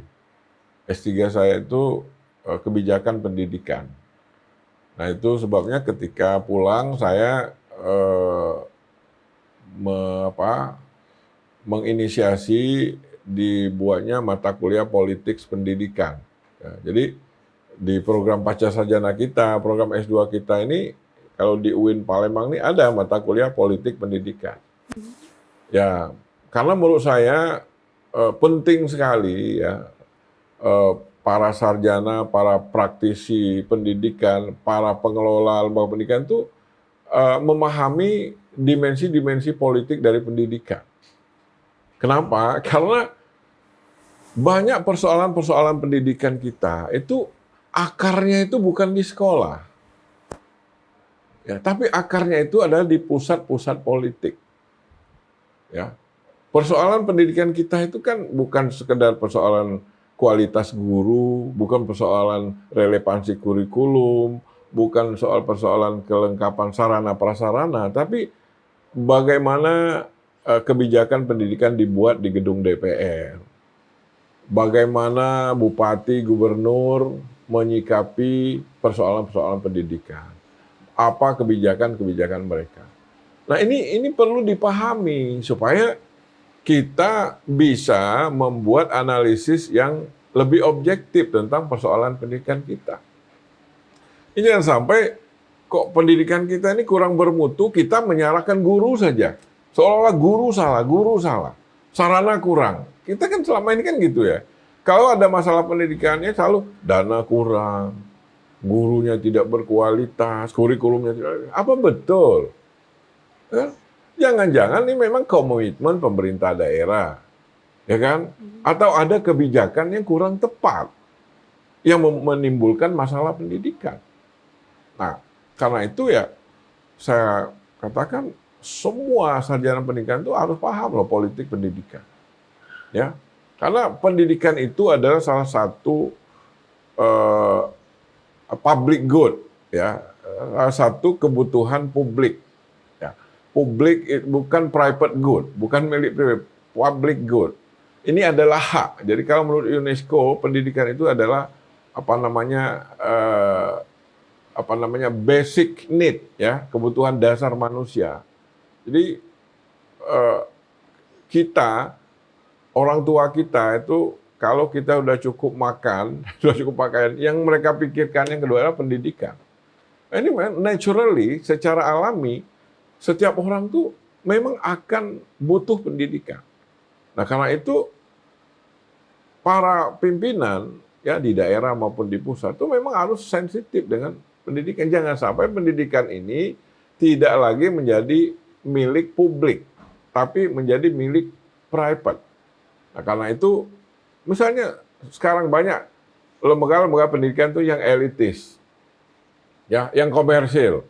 [SPEAKER 1] S3 saya itu kebijakan pendidikan. Nah itu sebabnya ketika pulang saya menginisiasi dibuatnya mata kuliah politik pendidikan. Ya, jadi di program pasca sarjana kita, program S2 kita ini kalau di UIN Palembang ini ada mata kuliah politik pendidikan. Ya, karena menurut saya penting sekali ya para sarjana, para praktisi pendidikan, para pengelola lembaga pendidikan itu memahami dimensi-dimensi politik dari pendidikan. Kenapa? Karena banyak persoalan-persoalan pendidikan kita itu akarnya itu bukan di sekolah. Ya, tapi akarnya itu adalah di pusat-pusat politik. Ya. Persoalan pendidikan kita itu kan bukan sekedar persoalan kualitas guru, bukan persoalan relevansi kurikulum, bukan soal persoalan kelengkapan sarana prasarana, tapi bagaimana kebijakan pendidikan dibuat di gedung DPR. Bagaimana bupati, gubernur menyikapi persoalan-persoalan pendidikan. Apa kebijakan-kebijakan mereka. Nah, ini perlu dipahami supaya kita bisa membuat analisis yang lebih objektif tentang persoalan pendidikan kita. Ini jangan sampai kok pendidikan kita ini kurang bermutu, kita menyalahkan guru saja. Seolah-olah guru salah. Sarana kurang. Kita kan selama ini kan gitu ya. Kalau ada masalah pendidikannya selalu dana kurang, gurunya tidak berkualitas, kurikulumnya tidak. Apa betul? Ya? Jangan-jangan ini memang komitmen pemerintah daerah, ya kan? Atau ada kebijakan yang kurang tepat, yang menimbulkan masalah pendidikan. Nah, karena itu ya saya katakan semua sarjana pendidikan itu harus paham loh politik pendidikan, ya. Karena pendidikan itu adalah salah satu public good, ya, salah satu kebutuhan publik. Publik bukan private good, bukan milik pribadi, public good. Ini adalah hak. Jadi kalau menurut UNESCO pendidikan itu adalah apa namanya basic need ya, kebutuhan dasar manusia. Jadi kita orang tua kita itu kalau kita udah cukup makan, sudah cukup pakaian, yang mereka pikirkan yang kedua adalah pendidikan. Ini naturally secara alami setiap orang tuh memang akan butuh pendidikan. Nah, karena itu para pimpinan ya di daerah maupun di pusat itu memang harus sensitif dengan pendidikan. Jangan sampai pendidikan ini tidak lagi menjadi milik publik, tapi menjadi milik private. Nah, karena itu misalnya sekarang banyak lembaga-lembaga pendidikan tuh yang elitis. Ya, yang komersil.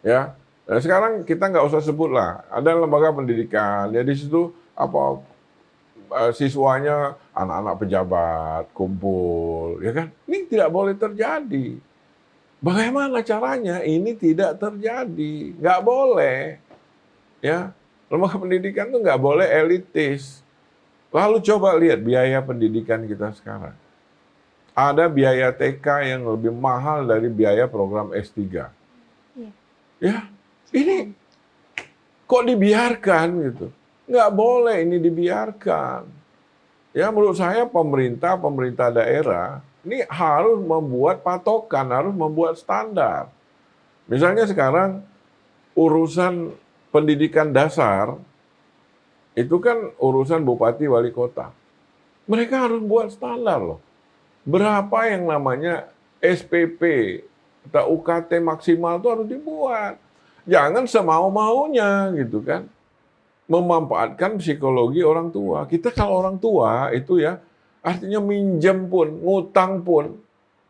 [SPEAKER 1] Ya. Nah, sekarang kita nggak usah sebut lah, ada lembaga pendidikan, ya di situ siswanya anak-anak pejabat kumpul, ya kan? Ini tidak boleh terjadi. Bagaimana caranya? Ini tidak terjadi, nggak boleh, ya. Lembaga pendidikan itu nggak boleh elitis. Lalu coba lihat biaya pendidikan kita sekarang. Ada biaya TK yang lebih mahal dari biaya program S3. Ya. Ini kok dibiarkan gitu? Nggak boleh ini dibiarkan. Ya menurut saya pemerintah daerah ini harus membuat patokan, harus membuat standar. Misalnya sekarang urusan pendidikan dasar itu kan urusan bupati wali kota. Mereka harus buat standar loh. Berapa yang namanya SPP atau UKT maksimal itu harus dibuat. Jangan semau-maunya gitu kan. Memanfaatkan psikologi orang tua. Kita kalau orang tua itu ya artinya minjem pun, ngutang pun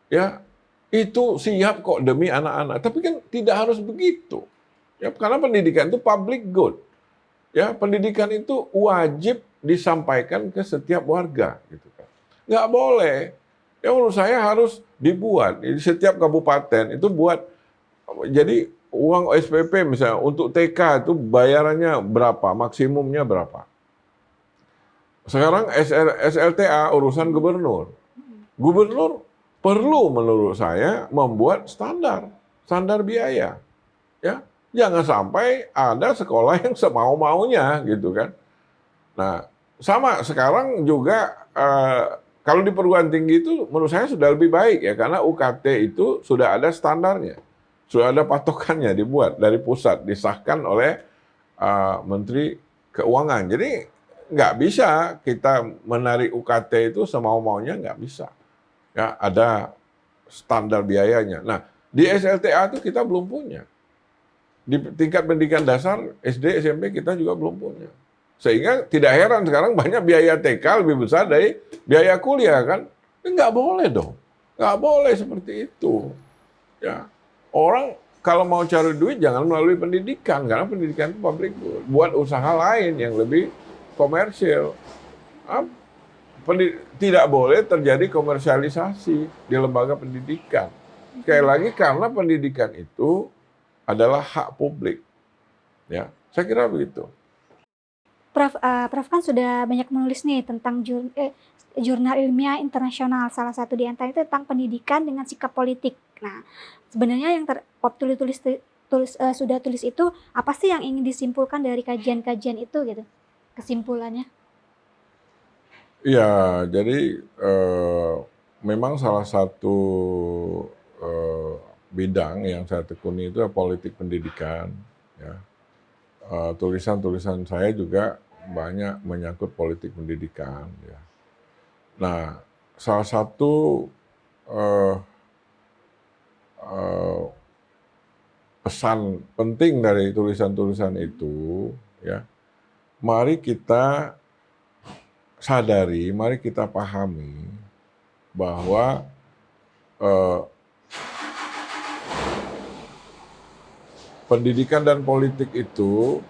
[SPEAKER 1] ya itu siap kok demi anak-anak. Tapi kan tidak harus begitu. Ya, karena pendidikan itu public good. Ya, pendidikan itu wajib disampaikan ke setiap warga gitu kan. Nggak boleh. Ya menurut saya harus dibuat. Di setiap kabupaten itu buat jadi uang SPP misalnya untuk TK itu bayarannya berapa, maksimumnya berapa. Sekarang SLTA urusan gubernur. Gubernur perlu menurut saya membuat standar biaya. Ya, jangan sampai ada sekolah yang semau-maunya gitu kan. Nah, sama sekarang juga kalau di perguruan tinggi itu menurut saya sudah lebih baik ya karena UKT itu sudah ada standarnya. Sudah ada patokannya dibuat dari pusat, disahkan oleh Menteri Keuangan. Jadi nggak bisa kita menarik UKT itu semau-maunya, nggak bisa. Ya, ada standar biayanya. Nah, di SLTA itu kita belum punya. Di tingkat pendidikan dasar, SD, SMP kita juga belum punya. Sehingga tidak heran sekarang banyak biaya TK lebih besar dari biaya kuliah kan. Nggak boleh dong. Nggak boleh seperti itu. Ya. Orang kalau mau cari duit jangan melalui pendidikan, karena pendidikan itu publik. Buat usaha lain yang lebih komersil. Tidak boleh terjadi komersialisasi di lembaga pendidikan. Sekali lagi karena pendidikan itu adalah hak publik. Ya, saya kira begitu.
[SPEAKER 2] Prof kan sudah banyak menulis nih tentang jurnal ilmiah internasional. Salah satu di antara itu tentang pendidikan dengan sikap politik. Nah, sebenarnya yang sudah tulis itu apa sih yang ingin disimpulkan dari kajian-kajian itu gitu? Kesimpulannya?
[SPEAKER 1] Ya, jadi memang salah satu bidang yang saya tekuni itu politik pendidikan. Ya. Tulisan-tulisan saya juga banyak menyangkut politik pendidikan. Ya. Nah, salah satu uh, uh, pesan penting dari tulisan-tulisan itu, ya, mari kita sadari, mari kita pahami bahwa pendidikan dan politik itu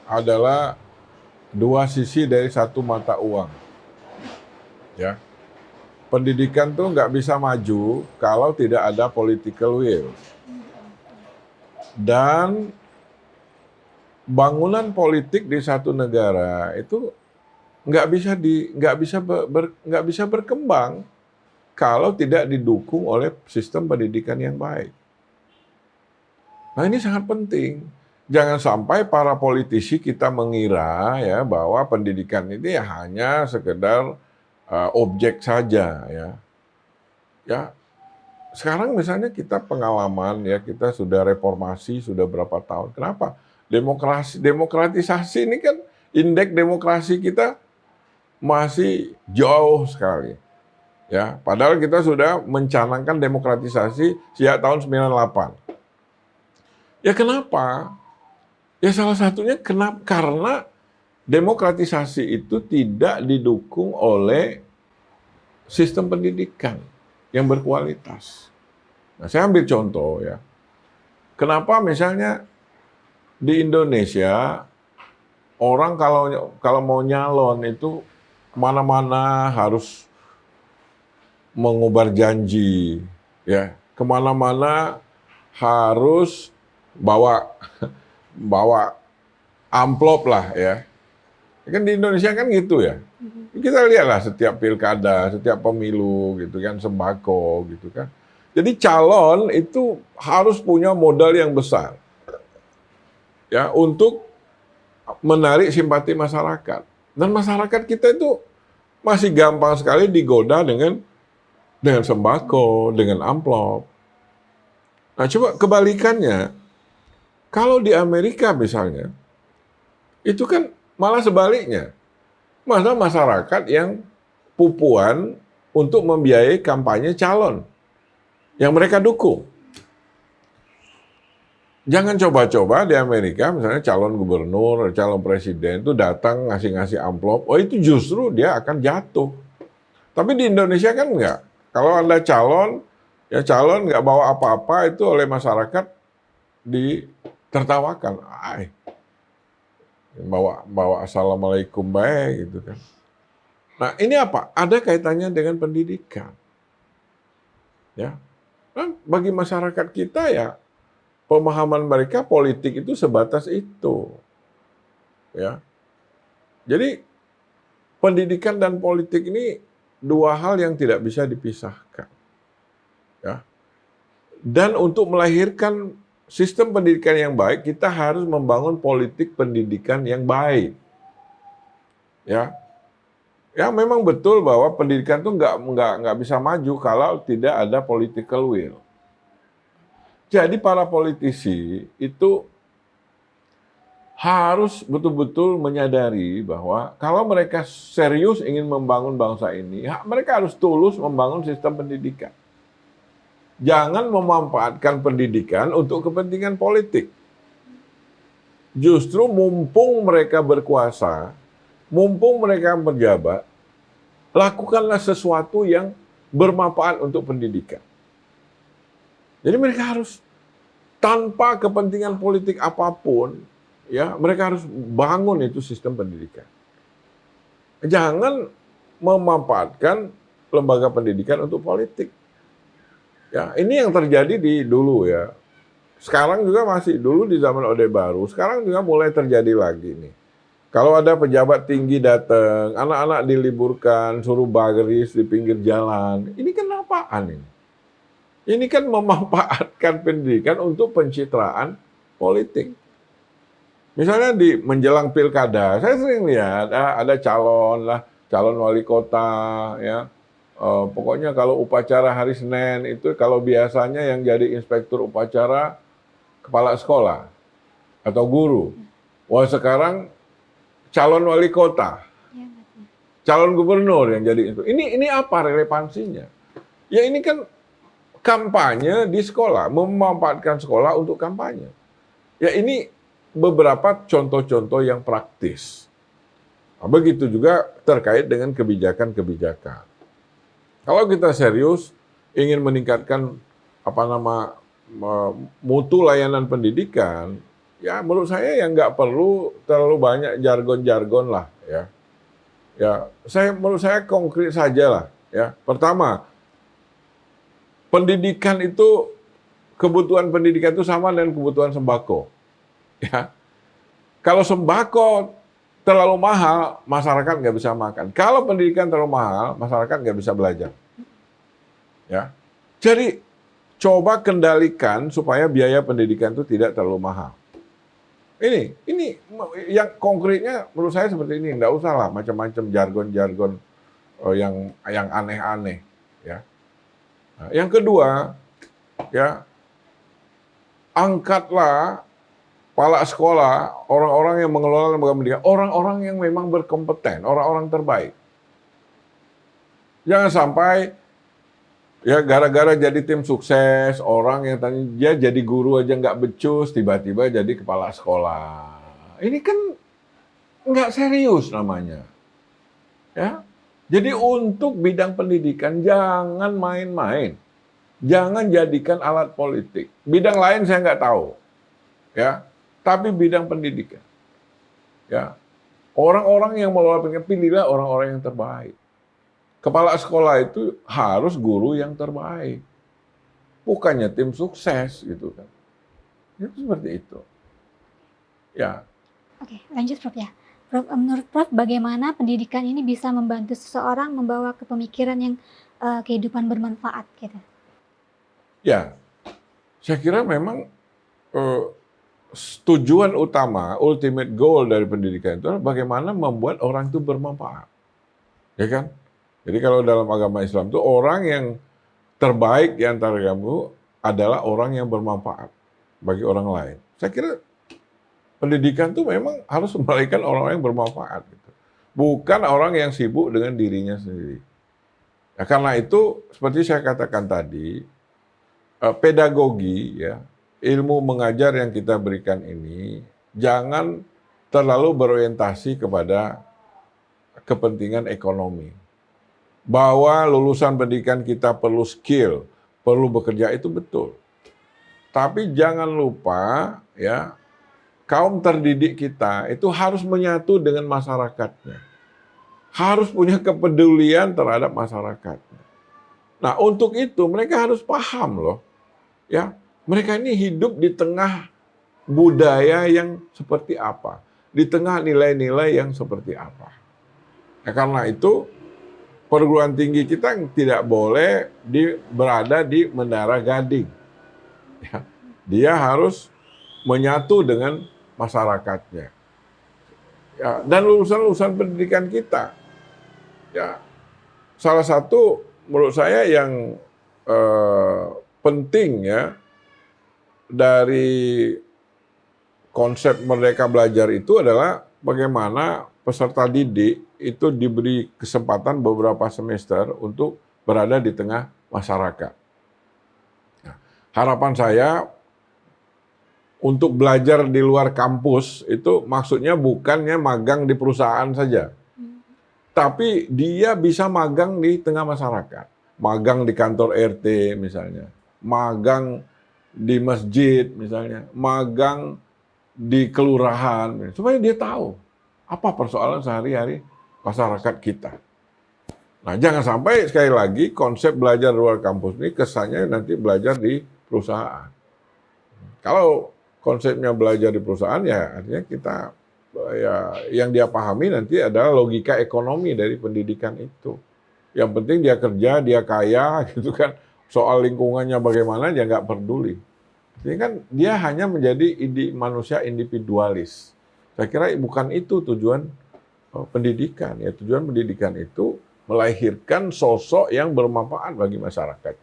[SPEAKER 1] adalah dua sisi dari satu mata uang. Ya, pendidikan tuh nggak bisa maju kalau tidak ada political will. Dan bangunan politik di satu negara itu nggak bisa berkembang kalau tidak didukung oleh sistem pendidikan yang baik. Nah ini sangat penting. Jangan sampai para politisi kita mengira ya bahwa pendidikan ini hanya sekedar objek saja ya. Ya sekarang misalnya kita pengalaman ya kita sudah reformasi sudah berapa tahun. Kenapa? Demokratisasi ini kan indeks demokrasi kita masih jauh sekali. Ya, padahal kita sudah mencanangkan demokratisasi sejak tahun 98. Ya kenapa? Ya salah satunya karena demokratisasi itu tidak didukung oleh sistem pendidikan yang berkualitas. Nah, saya ambil contoh ya. Kenapa misalnya di Indonesia orang kalau mau nyalon itu kemana-mana harus mengubar janji, ya kemana-mana harus bawa amplop lah ya. Kan di Indonesia kan gitu ya. Kita lihatlah setiap pilkada, setiap pemilu gitu kan, sembako gitu kan. Jadi calon itu harus punya modal yang besar ya untuk menarik simpati masyarakat. Dan masyarakat kita itu masih gampang sekali digoda dengan sembako, dengan amplop. Nah, coba kebalikannya, kalau di Amerika misalnya, itu kan malah sebaliknya. Masa masyarakat yang pupuan untuk membiayai kampanye calon yang mereka dukung. Jangan coba-coba di Amerika, misalnya calon gubernur, calon presiden itu datang ngasih-ngasih amplop, oh itu justru dia akan jatuh. Tapi di Indonesia kan enggak. Kalau Anda calon, ya calon nggak bawa apa-apa itu oleh masyarakat ditertawakan. Ay, bawa assalamualaikum baik gitu kan. Nah ini apa? Ada kaitannya dengan pendidikan. Ya, nah, bagi masyarakat kita ya pemahaman mereka politik itu sebatas itu. Ya, jadi pendidikan dan politik ini dua hal yang tidak bisa dipisahkan. Ya, dan untuk melahirkan sistem pendidikan yang baik, kita harus membangun politik pendidikan yang baik. Ya, ya memang betul bahwa pendidikan itu nggak bisa maju kalau tidak ada political will. Jadi para politisi itu harus betul-betul menyadari bahwa kalau mereka serius ingin membangun bangsa ini, mereka harus tulus membangun sistem pendidikan. Jangan memanfaatkan pendidikan untuk kepentingan politik. Justru mumpung mereka berkuasa, mumpung mereka berjabat, lakukanlah sesuatu yang bermanfaat untuk pendidikan. Jadi mereka harus tanpa kepentingan politik apapun, ya mereka harus bangun itu sistem pendidikan. Jangan memanfaatkan lembaga pendidikan untuk politik. Ya, ini yang terjadi di dulu ya. Sekarang juga masih dulu di zaman Orde Baru. Sekarang juga mulai terjadi lagi nih. Kalau ada pejabat tinggi datang, anak-anak diliburkan, suruh bageris di pinggir jalan. Ini kan apaan ini? Ini kan memanfaatkan pendidikan untuk pencitraan politik. Misalnya di menjelang pilkada, saya sering lihat ada calon wali kota, ya. Pokoknya kalau upacara hari Senin itu kalau biasanya yang jadi inspektur upacara kepala sekolah atau guru. Wah sekarang calon wali kota, calon gubernur yang jadi itu. Ini apa relevansinya? Ya ini kan kampanye di sekolah, memanfaatkan sekolah untuk kampanye. Ya ini beberapa contoh-contoh yang praktis. Nah, begitu juga terkait dengan kebijakan-kebijakan. Kalau kita serius ingin meningkatkan mutu layanan pendidikan, ya menurut saya yang nggak perlu terlalu banyak jargon-jargon lah, ya. Ya, menurut saya konkret saja lah, ya. Pertama, pendidikan itu, kebutuhan pendidikan itu sama dengan kebutuhan sembako. Ya. Kalau sembako terlalu mahal, masyarakat nggak bisa makan. Kalau pendidikan terlalu mahal, masyarakat nggak bisa belajar. Ya. Jadi, coba kendalikan supaya biaya pendidikan itu tidak terlalu mahal. Ini yang konkretnya menurut saya seperti ini. Nggak usah lah macam-macam jargon-jargon yang aneh-aneh. Ya. Nah, yang kedua, ya angkatlah kepala sekolah, orang-orang yang mengelola lembaga pendidikan, orang-orang yang memang berkompeten, orang-orang terbaik. Jangan sampai ya gara-gara jadi tim sukses, orang yang tadi dia jadi guru aja nggak becus, tiba-tiba jadi kepala sekolah. Ini kan nggak serius namanya. Ya. Jadi untuk bidang pendidikan jangan main-main. Jangan jadikan alat politik. Bidang lain saya nggak tahu. Ya. Tapi bidang pendidikan. Ya. Orang-orang yang mengelola pendidikan, pilihlah orang-orang yang terbaik. Kepala sekolah itu harus guru yang terbaik. Bukannya tim sukses gitu kan. Itu seperti itu. Ya.
[SPEAKER 2] Oke, lanjut Prof ya. Prof, menurut Prof bagaimana pendidikan ini bisa membantu seseorang membawa ke pemikiran yang kehidupan bermanfaat gitu?
[SPEAKER 1] Ya, saya kira memang tujuan utama, ultimate goal dari pendidikan itu adalah bagaimana membuat orang itu bermanfaat. ya kan? Jadi kalau dalam agama Islam itu orang yang terbaik di antara kamu adalah orang yang bermanfaat bagi orang lain. Saya kira pendidikan itu memang harus melahirkan orang-orang yang bermanfaat, gitu. Bukan orang yang sibuk dengan dirinya sendiri. Ya, karena itu, seperti saya katakan tadi, pedagogi, ya, ilmu mengajar yang kita berikan ini jangan terlalu berorientasi kepada kepentingan ekonomi. Bahwa lulusan pendidikan kita perlu skill, perlu bekerja, itu betul. Tapi jangan lupa, ya, kaum terdidik kita itu harus menyatu dengan masyarakatnya. Harus punya kepedulian terhadap masyarakatnya. Nah, untuk itu mereka harus paham loh. Ya, mereka ini hidup di tengah budaya yang seperti apa, di tengah nilai-nilai yang seperti apa. Ya, karena itu perguruan tinggi kita tidak boleh berada di Menara Gading. Ya, dia harus menyatu dengan masyarakatnya. Ya, dan lulusan-lulusan pendidikan kita, ya, salah satu menurut saya yang penting, ya, dari konsep Merdeka Belajar itu adalah bagaimana peserta didik itu diberi kesempatan beberapa semester untuk berada di tengah masyarakat. Nah, harapan saya untuk belajar di luar kampus itu maksudnya bukannya magang di perusahaan saja, tapi dia bisa magang di tengah masyarakat. Magang di kantor RT misalnya, magang di masjid misalnya, magang di kelurahan, supaya dia tahu apa persoalan sehari-hari masyarakat kita. Nah, jangan sampai sekali lagi konsep belajar di luar kampus ini kesannya nanti belajar di perusahaan. Kalau konsepnya belajar di perusahaan, ya artinya kita, ya, yang dia pahami nanti adalah logika ekonomi dari pendidikan itu. Yang penting dia kerja, dia kaya, gitu kan. Soal lingkungannya bagaimana dia nggak peduli. Jadi kan dia hanya menjadi manusia individualis. Saya kira bukan itu tujuan pendidikan. Ya, tujuan pendidikan itu melahirkan sosok yang bermanfaat bagi masyarakat.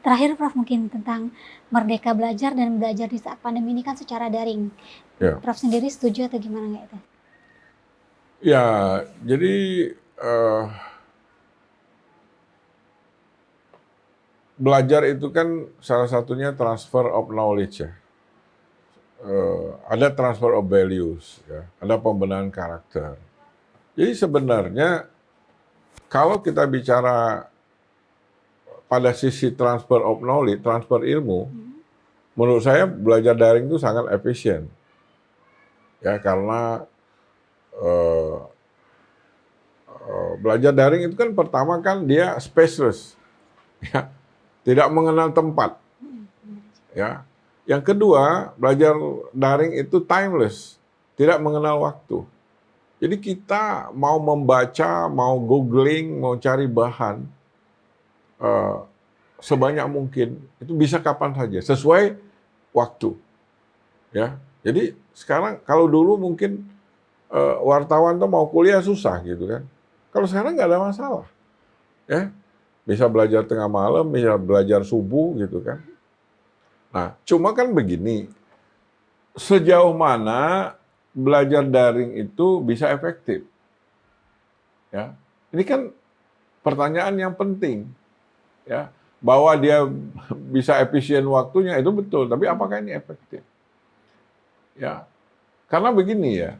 [SPEAKER 2] Terakhir Prof, mungkin tentang Merdeka Belajar dan belajar di saat pandemi ini kan secara daring.
[SPEAKER 1] Ya.
[SPEAKER 2] Prof sendiri setuju atau gimana nggak itu?
[SPEAKER 1] Ya, jadi belajar itu kan salah satunya transfer of knowledge, ya. Ada transfer of values, ya. Ada pembenahan karakter. Jadi sebenarnya kalau kita bicara pada sisi transfer of knowledge, transfer ilmu, menurut saya belajar daring itu sangat efisien. Ya, karena belajar daring itu kan pertama kan dia spaceless, ya, tidak mengenal tempat. Ya. Yang kedua, belajar daring itu timeless, tidak mengenal waktu. Jadi kita mau membaca, mau googling, mau cari bahan, sebanyak mungkin, itu bisa kapan saja, sesuai waktu. Ya. Jadi sekarang, kalau dulu mungkin wartawan tuh mau kuliah susah gitu kan. Kalau sekarang nggak ada masalah. Ya. Bisa belajar tengah malam, bisa belajar subuh gitu kan. Nah, cuma kan begini, sejauh mana belajar daring itu bisa efektif? Ya. Ini kan pertanyaan yang penting. Ya, bahwa dia bisa efisien waktunya itu betul, tapi apakah ini efektif? Ya, karena begini ya,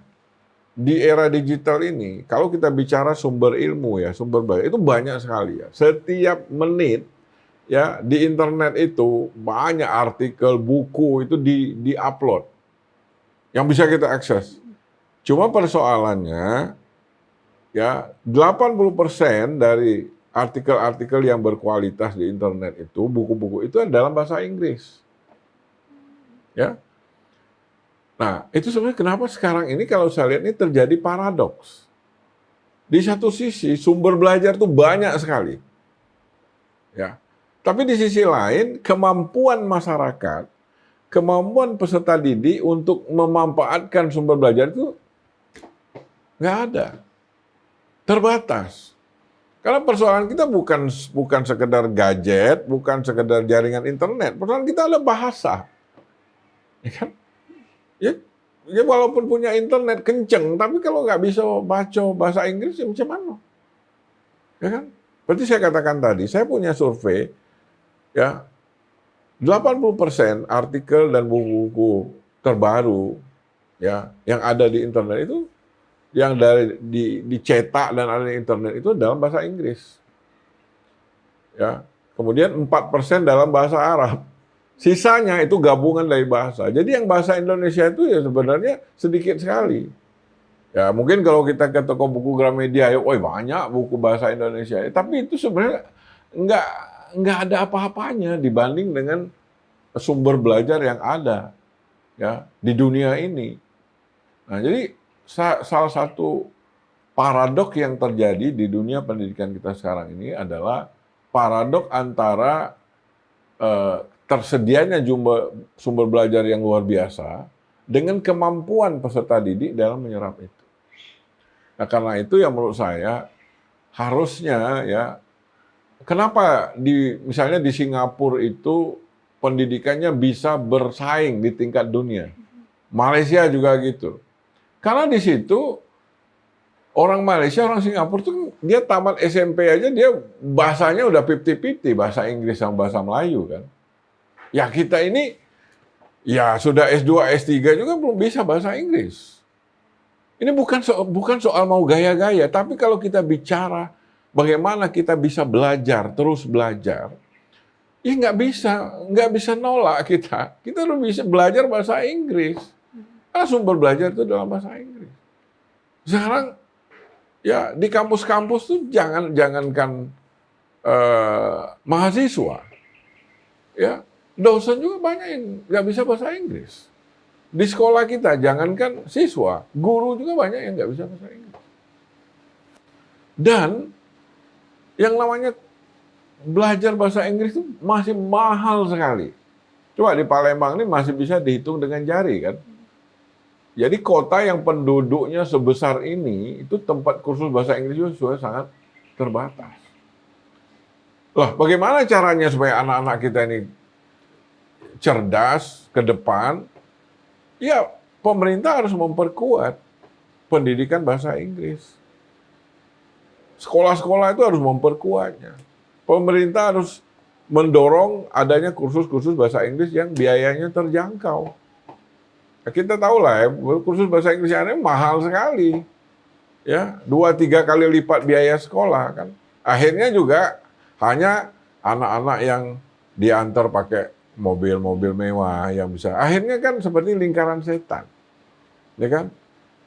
[SPEAKER 1] di era digital ini, kalau kita bicara sumber ilmu ya, sumber belajar itu banyak sekali ya. Setiap menit ya di internet itu banyak artikel, buku itu di-upload yang bisa kita akses. Cuma persoalannya ya 80% dari artikel-artikel yang berkualitas di internet itu, buku-buku itu dalam bahasa Inggris. Ya. Nah, itu sebenarnya kenapa sekarang ini kalau saya lihat ini terjadi paradoks. Di satu sisi sumber belajar itu banyak sekali. Ya. Tapi di sisi lain kemampuan masyarakat, kemampuan peserta didik untuk memanfaatkan sumber belajar itu nggak ada. Terbatas. Karena persoalan kita bukan sekedar gadget, bukan sekedar jaringan internet. Persoalan kita adalah bahasa. Ya kan? Ya, ya walaupun punya internet kenceng, tapi kalau nggak bisa baca bahasa Inggris, ya macam mana? Ya kan? Berarti saya katakan tadi, saya punya survei, ya 80% artikel dan buku-buku terbaru ya yang ada di internet itu yang dicetak dan ada di internet itu dalam bahasa Inggris. Ya. Kemudian 4% dalam bahasa Arab. Sisanya itu gabungan dari bahasa. Jadi yang bahasa Indonesia itu ya sebenarnya sedikit sekali. Ya, mungkin kalau kita ke toko buku Gramedia, ya, banyak buku bahasa Indonesia. Tapi itu sebenarnya nggak nggak ada apa-apanya dibanding dengan sumber belajar yang ada ya di dunia ini. Nah, jadi salah satu paradok yang terjadi di dunia pendidikan kita sekarang ini adalah paradok antara tersedianya sumber belajar yang luar biasa dengan kemampuan peserta didik dalam menyerap itu. Nah, karena itu yang menurut saya harusnya ya, kenapa misalnya di Singapura itu pendidikannya bisa bersaing di tingkat dunia. Malaysia juga gitu. Karena di situ orang Malaysia, orang Singapura tuh dia tamat SMP aja dia bahasanya udah 50-50, bahasa Inggris sama bahasa Melayu kan. Ya kita ini ya sudah S2, S3 juga belum bisa bahasa Inggris. Ini bukan soal mau gaya-gaya, tapi kalau kita bicara bagaimana kita bisa belajar, terus belajar, ya nggak bisa nolak kita. Kita harus bisa belajar bahasa Inggris. Karena sumber belajar itu dalam bahasa Inggris. Sekarang ya di kampus-kampus tuh jangankan mahasiswa, ya dosen juga banyak yang nggak bisa bahasa Inggris. Di sekolah kita jangankan siswa, guru juga banyak yang nggak bisa bahasa Inggris. Dan yang namanya belajar bahasa Inggris itu masih mahal sekali. Coba di Palembang ini masih bisa dihitung dengan jari kan. Jadi kota yang penduduknya sebesar ini, itu tempat kursus bahasa Inggris juga sudah sangat terbatas. Lah, bagaimana caranya supaya anak-anak kita ini cerdas ke depan? Ya, pemerintah harus memperkuat pendidikan bahasa Inggris. Sekolah-sekolah itu harus memperkuatnya. Pemerintah harus mendorong adanya kursus-kursus bahasa Inggris yang biayanya terjangkau. Kita tahu lah ya, kursus bahasa Inggris yang ada mahal sekali. Ya, 2-3 kali lipat biaya sekolah kan. Akhirnya juga hanya anak-anak yang diantar pakai mobil-mobil mewah yang bisa. Akhirnya kan seperti lingkaran setan. Ya kan?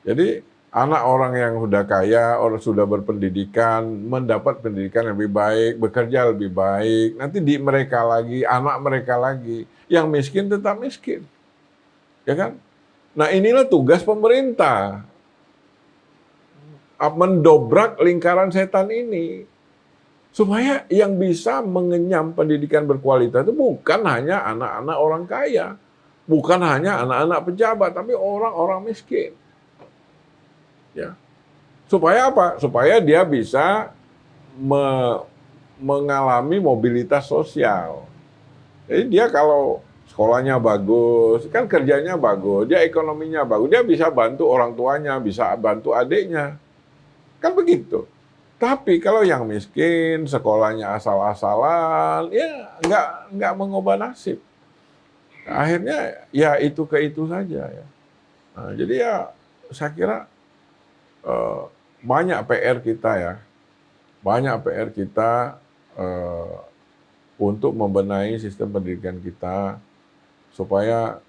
[SPEAKER 1] Jadi anak orang yang sudah kaya, orang sudah berpendidikan, mendapat pendidikan yang lebih baik, bekerja lebih baik. Nanti di mereka lagi, anak mereka lagi. Yang miskin tetap miskin. Ya kan? Nah, inilah tugas pemerintah. Mendobrak lingkaran setan ini. Supaya yang bisa mengenyam pendidikan berkualitas itu bukan hanya anak-anak orang kaya. Bukan hanya anak-anak pejabat, tapi orang-orang miskin. Ya. Supaya apa? Supaya dia bisa mengalami mobilitas sosial. Jadi dia kalau sekolahnya bagus, kan kerjanya bagus, dia ekonominya bagus, dia bisa bantu orang tuanya, bisa bantu adiknya. Kan begitu. Tapi kalau yang miskin, sekolahnya asal-asalan, ya nggak mengubah nasib. Akhirnya ya itu ke itu saja ya. Nah, jadi ya saya kira banyak PR kita ya, banyak PR kita untuk membenahi sistem pendidikan kita supaya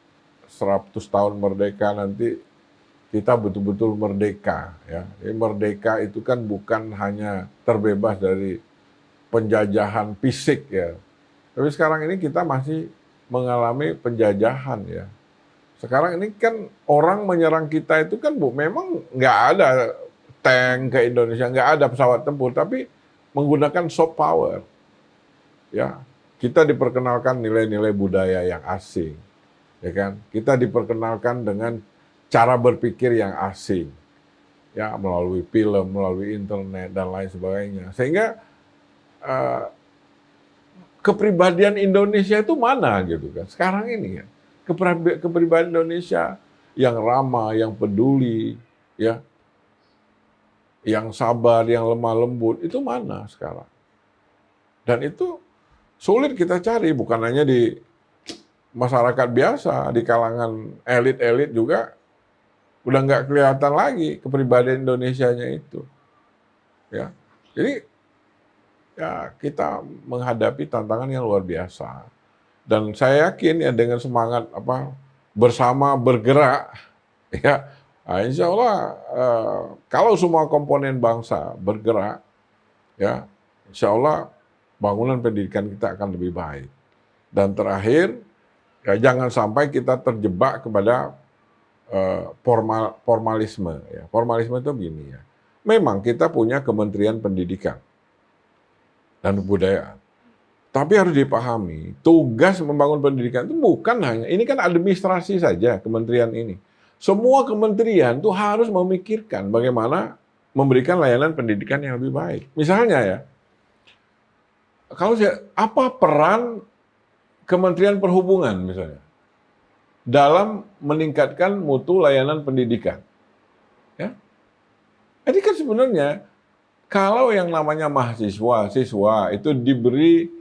[SPEAKER 1] 100 tahun merdeka nanti kita betul-betul merdeka ya. Jadi merdeka itu kan bukan hanya terbebas dari penjajahan fisik ya. Tapi sekarang ini kita masih mengalami penjajahan ya. Sekarang ini kan orang menyerang kita itu kan memang nggak ada tank ke Indonesia, nggak ada pesawat tempur, tapi menggunakan soft power. Ya, kita diperkenalkan nilai-nilai budaya yang asing, ya kan? Kita diperkenalkan dengan cara berpikir yang asing. ya melalui film, melalui internet dan lain sebagainya. Sehingga eh, kepribadian Indonesia itu mana gitu kan? Sekarang ini kan kepribadian Indonesia yang ramah, yang peduli, ya, yang sabar, yang lemah lembut itu mana sekarang? Dan itu sulit kita cari, bukan hanya di masyarakat biasa, di kalangan elit-elit juga udah nggak kelihatan lagi kepribadian Indonesianya itu. Ya, jadi ya kita menghadapi tantangan yang luar biasa. Dan saya yakin ya dengan semangat bersama bergerak, ya, insya Allah kalau semua komponen bangsa bergerak, ya, insya Allah bangunan pendidikan kita akan lebih baik. Dan terakhir, ya, jangan sampai kita terjebak kepada formalisme. Ya. Formalisme itu begini ya. Memang kita punya Kementerian Pendidikan dan Kebudayaan. Tapi harus dipahami, tugas membangun pendidikan itu bukan hanya, ini kan administrasi saja kementerian ini. Semua kementerian itu harus memikirkan bagaimana memberikan layanan pendidikan yang lebih baik. Misalnya ya, apa peran Kementerian Perhubungan misalnya dalam meningkatkan mutu layanan pendidikan? Ya. Jadi kan sebenarnya kalau yang namanya mahasiswa, siswa itu diberi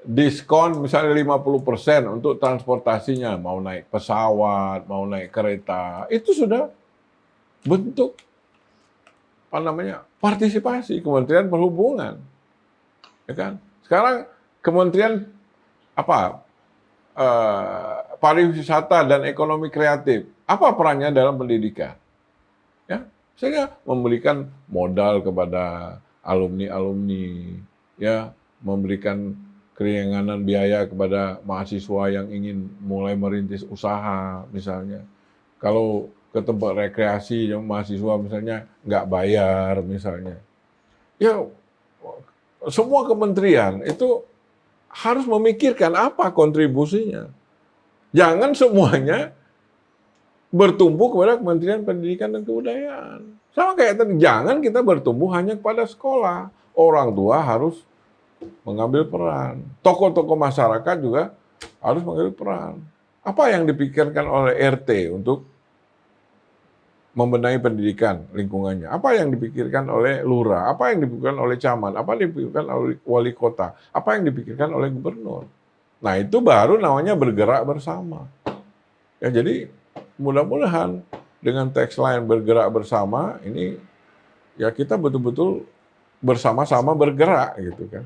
[SPEAKER 1] diskon misalnya 50% untuk transportasinya, mau naik pesawat, mau naik kereta, itu sudah bentuk partisipasi Kementerian Perhubungan, ya kan? Sekarang Kementerian pariwisata dan ekonomi kreatif, apa perannya dalam pendidikan? Ya, sehingga memberikan modal kepada alumni-alumni, ya, memberikan keringanan biaya kepada mahasiswa yang ingin mulai merintis usaha misalnya. Kalau ke tempat rekreasi yang mahasiswa misalnya nggak bayar misalnya. Ya, semua kementerian itu harus memikirkan apa kontribusinya. Jangan semuanya bertumbuh kepada Kementerian Pendidikan dan Kebudayaan. Sama kayak tadi, jangan kita bertumbuh hanya kepada sekolah. Orang tua harus mengambil peran. Tokoh-tokoh masyarakat juga harus mengambil peran. Apa yang dipikirkan oleh RT untuk membenahi pendidikan lingkungannya? Apa yang dipikirkan oleh lurah? Apa yang dipikirkan oleh camat? Apa yang dipikirkan oleh wali kota? Apa yang dipikirkan oleh gubernur? Nah, itu baru namanya bergerak bersama. Ya, jadi mudah-mudahan dengan tagline bergerak bersama ini ya kita betul-betul bersama-sama bergerak gitu kan.